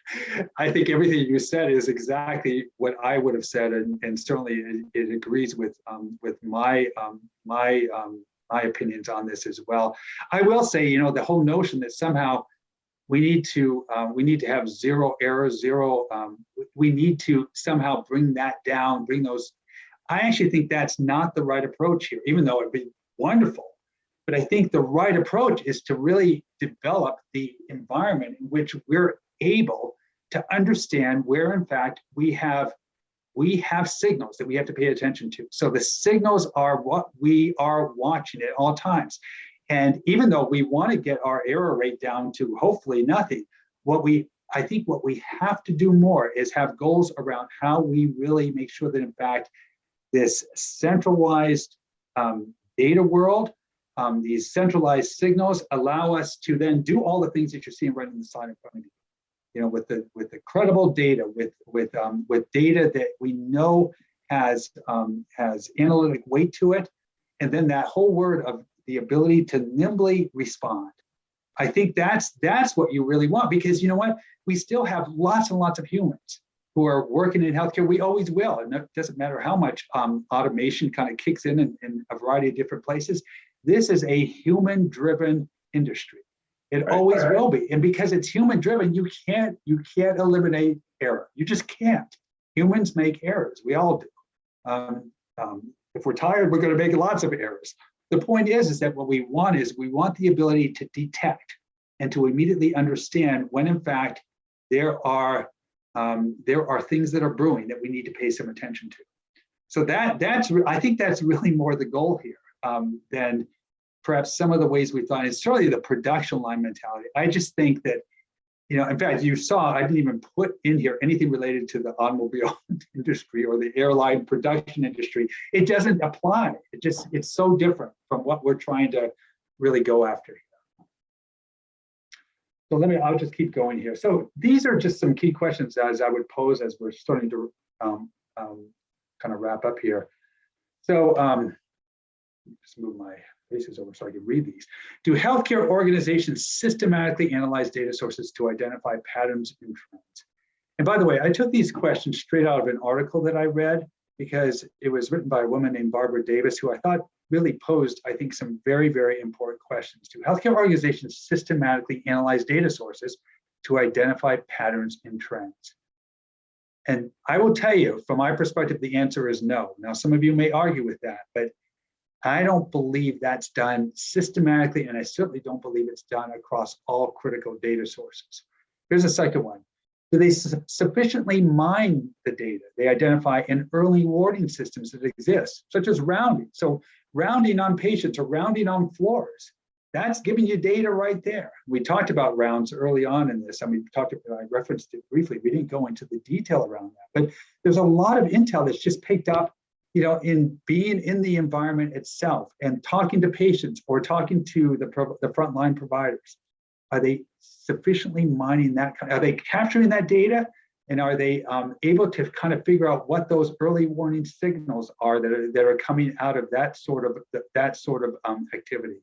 I think everything you said is exactly what I would have said, and certainly it agrees with my opinions on this as well. I will say, the whole notion that somehow we need to have zero errors, we need to somehow bring that down, bring those. I actually think that's not the right approach here, even though it'd be wonderful. But I think the right approach is to really develop the environment in which we're able to understand where, in fact, we have signals that we have to pay attention to. So the signals are what we are watching at all times. And even though we want to get our error rate down to hopefully nothing, I think what we have to do more is have goals around how we really make sure that, in fact, this centralized data world, these centralized signals allow us to then do all the things that you're seeing right on the side in front of you. With the credible data, with data that we know has analytic weight to it, and then that whole word of the ability to nimbly respond. I think that's what you really want, because you know what? We still have lots and lots of humans who are working in healthcare. We always will, and it doesn't matter how much automation kind of kicks in a variety of different places. This is a human-driven industry. It always will be, and because it's human-driven, you can't eliminate error. You just can't. Humans make errors. We all do. If we're tired, we're going to make lots of errors. The point is that what we want the ability to detect and to immediately understand when, in fact, there are things that are brewing that we need to pay some attention to. So I think that's really more the goal here than perhaps some of the ways we thought. It's certainly the production line mentality. I just think that, in fact, you saw, I didn't even put in here anything related to the automobile industry or the airline production industry. It doesn't apply. It's so different from what we're trying to really go after here. So I'll just keep going here. So these are just some key questions as I would pose as we're starting to kind of wrap up here. So just move my faces over so I can read these. Do healthcare organizations systematically analyze data sources to identify patterns and trends? And by the way, I took these questions straight out of an article that I read, because it was written by a woman named Barbara Davis, who I thought really posed, I think, some very, very important questions. Do healthcare organizations systematically analyze data sources to identify patterns and trends? And I will tell you, from my perspective, the answer is no. Now, some of you may argue with that, but I don't believe that's done systematically, and I certainly don't believe it's done across all critical data sources. Here's a second one. Do they sufficiently mine the data they identify in early warning systems that exist, such as rounding? So rounding on patients or rounding on floors, that's giving you data right there. We talked about rounds early on in this. I referenced it briefly. We didn't go into the detail around that, but there's a lot of intel that's just picked up in being in the environment itself and talking to patients or talking to the frontline providers. Are they sufficiently mining that? Are they capturing that data? And are they able to kind of figure out what those early warning signals are that are coming out of that sort of activity?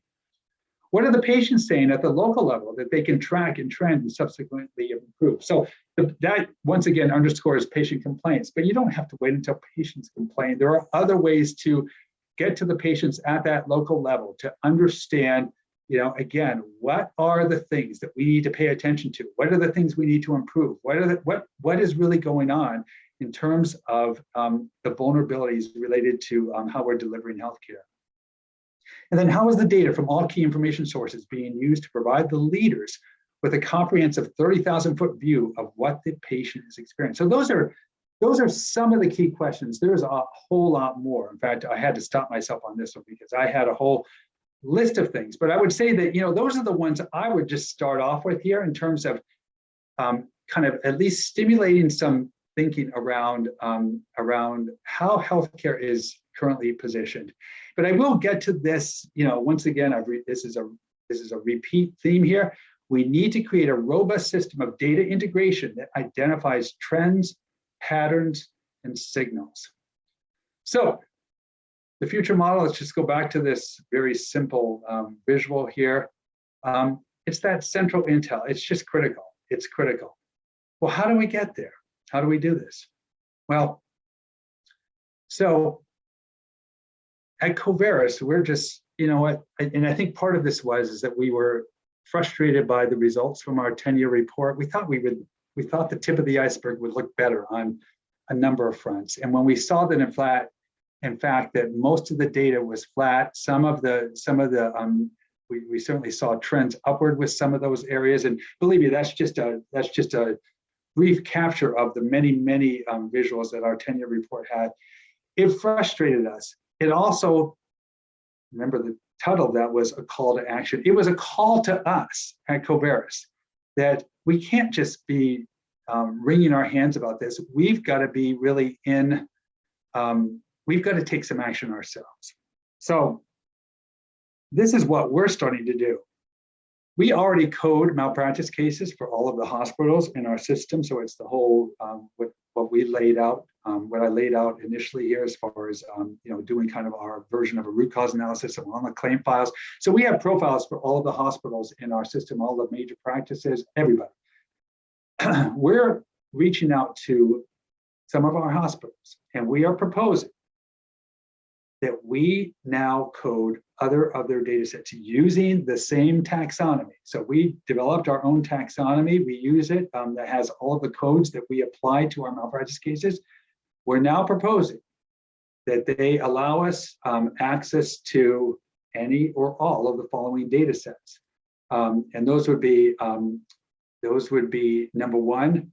What are the patients saying at the local level that they can track and trend and subsequently improve? So that, once again, underscores patient complaints, but you don't have to wait until patients complain. There are other ways to get to the patients at that local level to understand, again, what are the things that we need to pay attention to? What are the things we need to improve? What is really going on in terms of the vulnerabilities related to how we're delivering healthcare? And then how is the data from all key information sources being used to provide the leaders with a comprehensive 30,000-foot view of what the patient is experiencing? So those are some of the key questions. There's a whole lot more. In fact, I had to stop myself on this one because I had a whole list of things. But I would say that, those are the ones I would just start off with here in terms of kind of at least stimulating some thinking around how healthcare is currently positioned. But I will get to this, once again, this is a repeat theme here. We need to create a robust system of data integration that identifies trends, patterns, and signals. So the future model, let's just go back to this very simple visual here. It's that central intel. It's just critical. It's critical. Well, how do we get there? How do we do this? Well, so at Coverys, we're just, and I think part of this is that we were frustrated by the results from our 10-year report. We thought the tip of the iceberg would look better on a number of fronts. And when we saw that in fact, that most of the data was flat, we certainly saw trends upward with some of those areas. And believe me, that's just a brief capture of the many visuals that our 10-year report had. It frustrated us. It also, remember the title of that was a call to action. It was a call to us at Coverys that we can't just be wringing our hands about this. We've got to be really we've got to take some action ourselves. So this is what we're starting to do. We already code malpractice cases for all of the hospitals in our system. So it's the whole, what we laid out what I laid out initially here as far as doing kind of our version of a root cause analysis on the claim files. So we have profiles for all of the hospitals in our system, all the major practices, everybody. We're reaching out to some of our hospitals, and we are proposing that we now code other of their data sets using the same taxonomy. So we developed our own taxonomy. We use it that has all of the codes that we apply to our malpractice cases. We're now proposing that they allow us access to any or all of the following data sets. And those would be number one,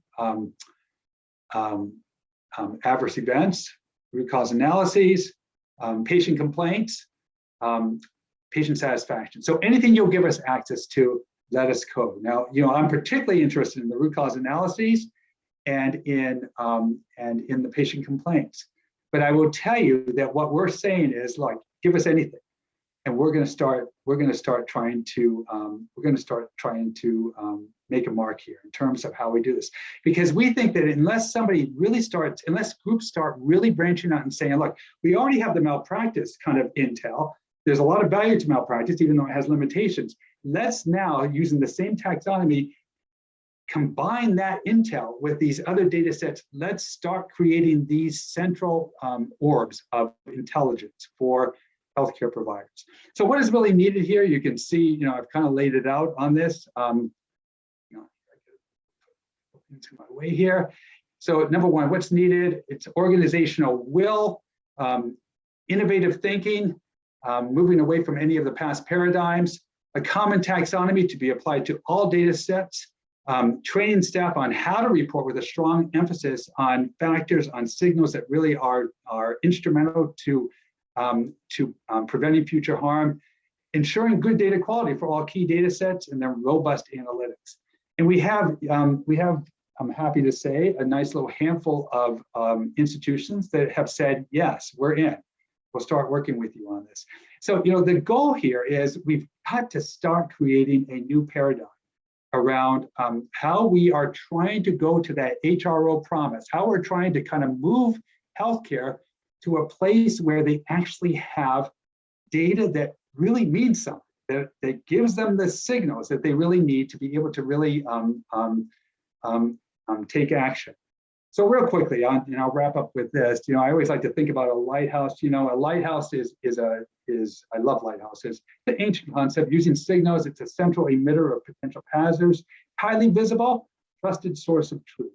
adverse events, root cause analyses, patient complaints, patient satisfaction. So anything you'll give us access to, let us code. Now, I'm particularly interested in the root cause analyses and in the patient complaints. But I will tell you that what we're saying is, like, give us anything, and we're going to start trying to make a mark here in terms of how we do this, because we think that unless groups start really branching out and saying, look, we already have the malpractice kind of intel. There's a lot of value to malpractice, even though it has limitations. Let's now, using the same taxonomy, combine that intel with these other data sets. Let's start creating these central orbs of intelligence for healthcare providers. So what is really needed here? You can see, I've kind of laid it out on this. Into my way here. So number one, what's needed? It's organizational will, innovative thinking, moving away from any of the past paradigms, a common taxonomy to be applied to all data sets, training staff on how to report with a strong emphasis on factors, on signals that really are instrumental to preventing future harm, ensuring good data quality for all key data sets, and then robust analytics. And we have, I'm happy to say, a nice little handful of institutions that have said, yes, we're in. We'll start working with you on this. So, the goal here is we've got to start creating a new paradigm around how we are trying to go to that HRO promise, how we're trying to kind of move healthcare to a place where they actually have data that really means something, that gives them the signals that they really need to be able to really take action. So real quickly, I'll wrap up with this. I always like to think about a lighthouse. A lighthouse is I love lighthouses. The ancient concept using signals. It's a central emitter of potential hazards, highly visible, trusted source of truth.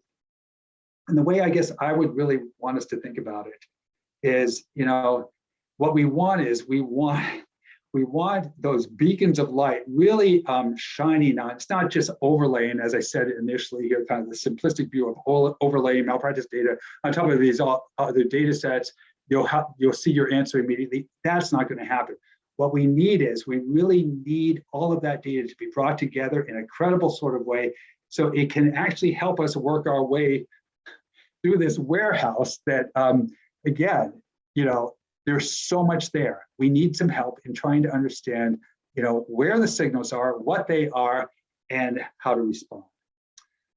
And the way I guess I would really want us to think about it is, what we want is we want those beacons of light really shining on. It's not just overlaying, as I said initially here, kind of the simplistic view of overlaying malpractice data on top of these other data sets. You'll see your answer immediately. That's not going to happen. What we need is, we really need all of that data to be brought together in a credible sort of way, so it can actually help us work our way through this warehouse that, again, there's so much there. We need some help in trying to understand, where the signals are, what they are, and how to respond.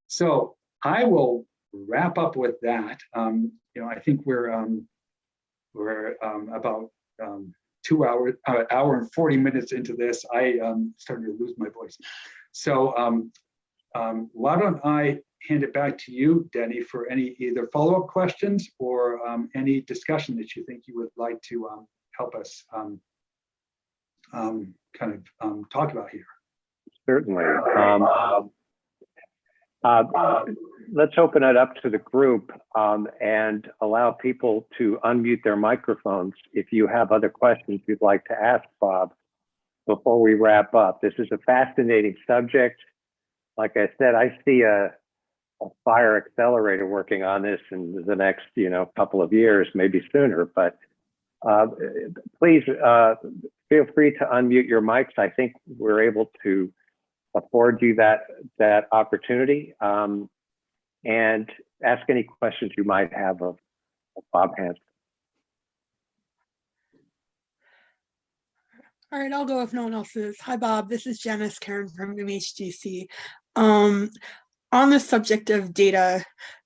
So I will wrap up with that. I think we're about 2 hours, hour and 40 minutes into this. I starting to lose my voice. So why don't I hand it back to you, Denny, for any either follow-up questions or any discussion that you think you would like to help us talk about here. Certainly. Let's open it up to the group and allow people to unmute their microphones if you have other questions you'd like to ask Bob before we wrap up. This is a fascinating subject. Like I said, I see a fire accelerator working on this in the next, couple of years, maybe sooner. But please feel free to unmute your mics. I think we're able to afford you that opportunity, and ask any questions you might have of Bob Hanson. All right, I'll go if no one else is. Hi, Bob. This is Janice Karen from MHGC. On the subject of data,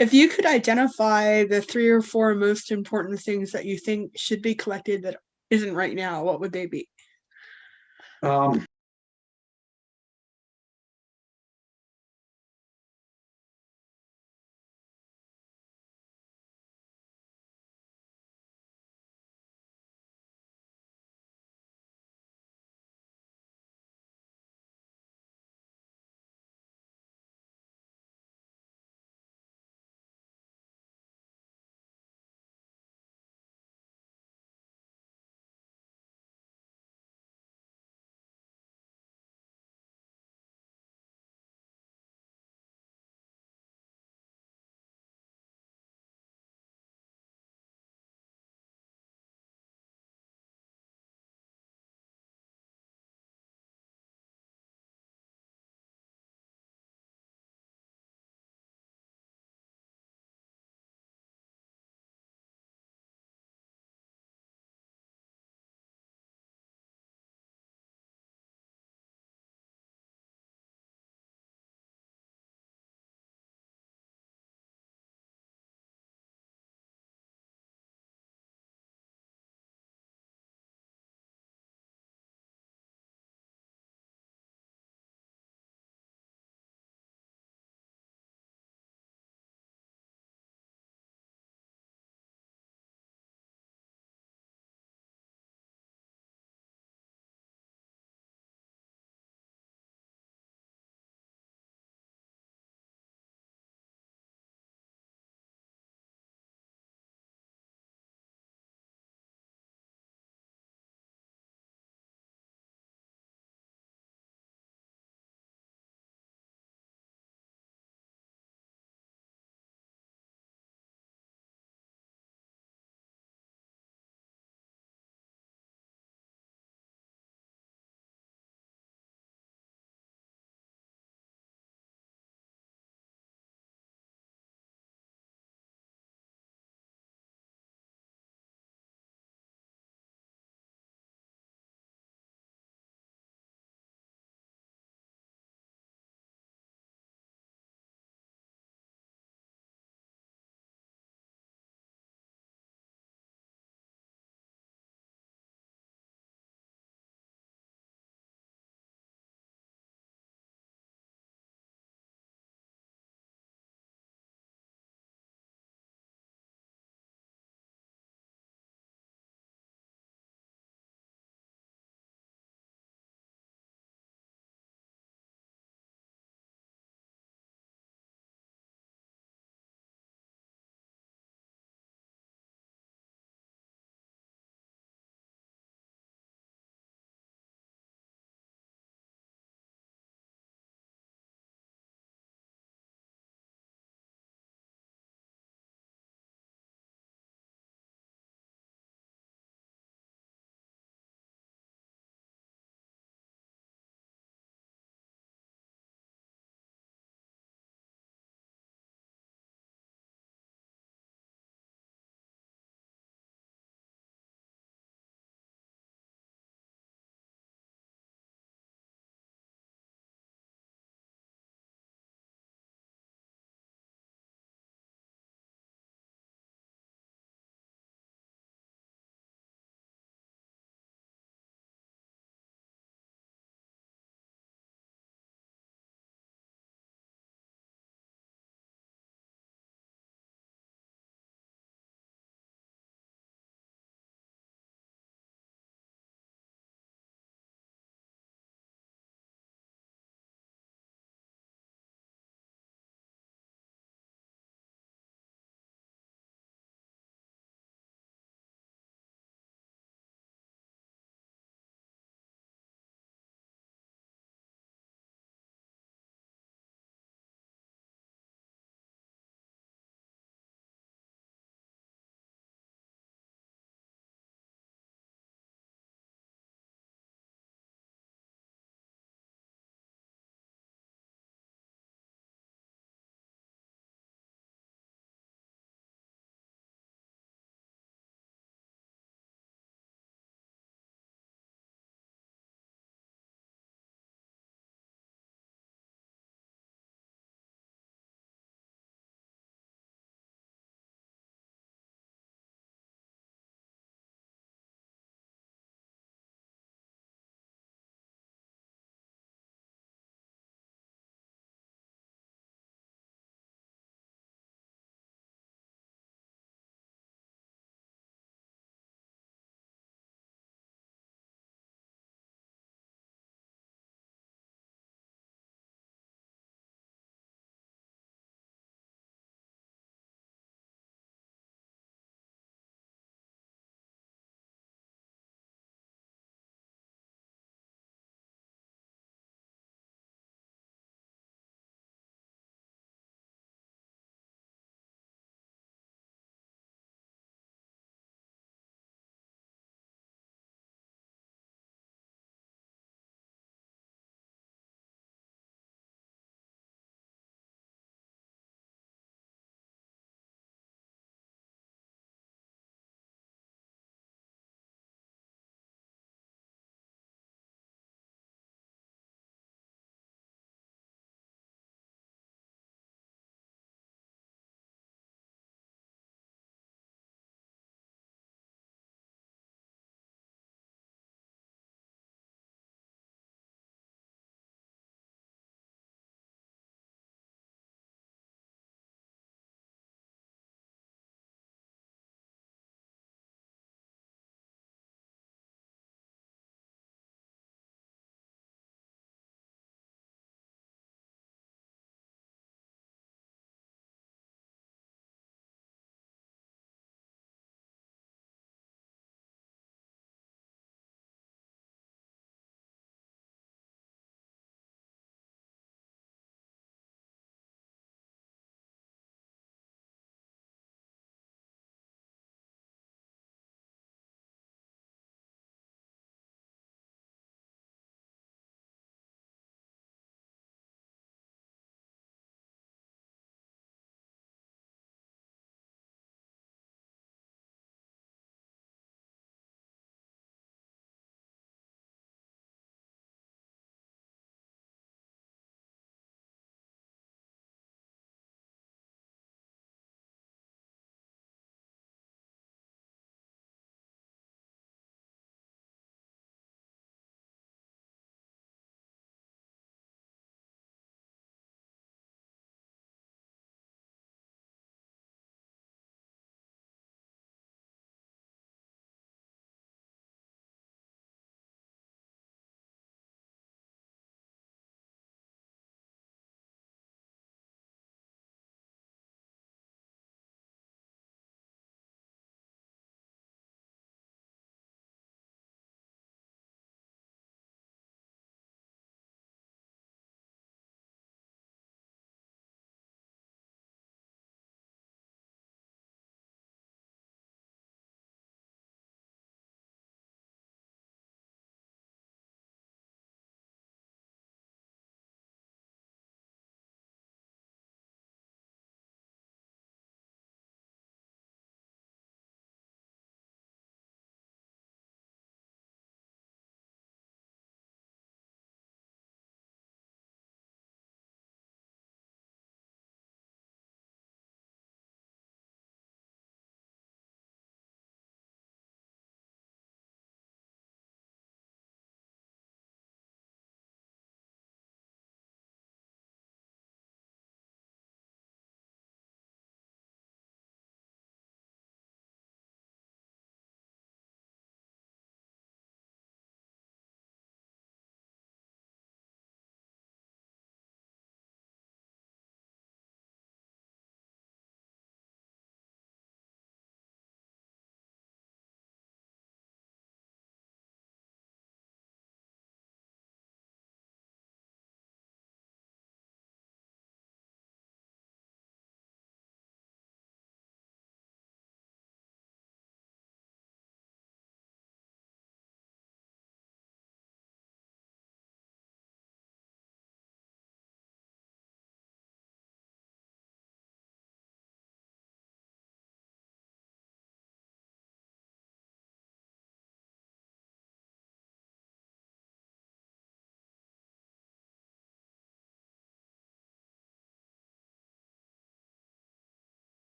If you could identify the 3 or 4 most important things that you think should be collected that isn't right now, what would they be?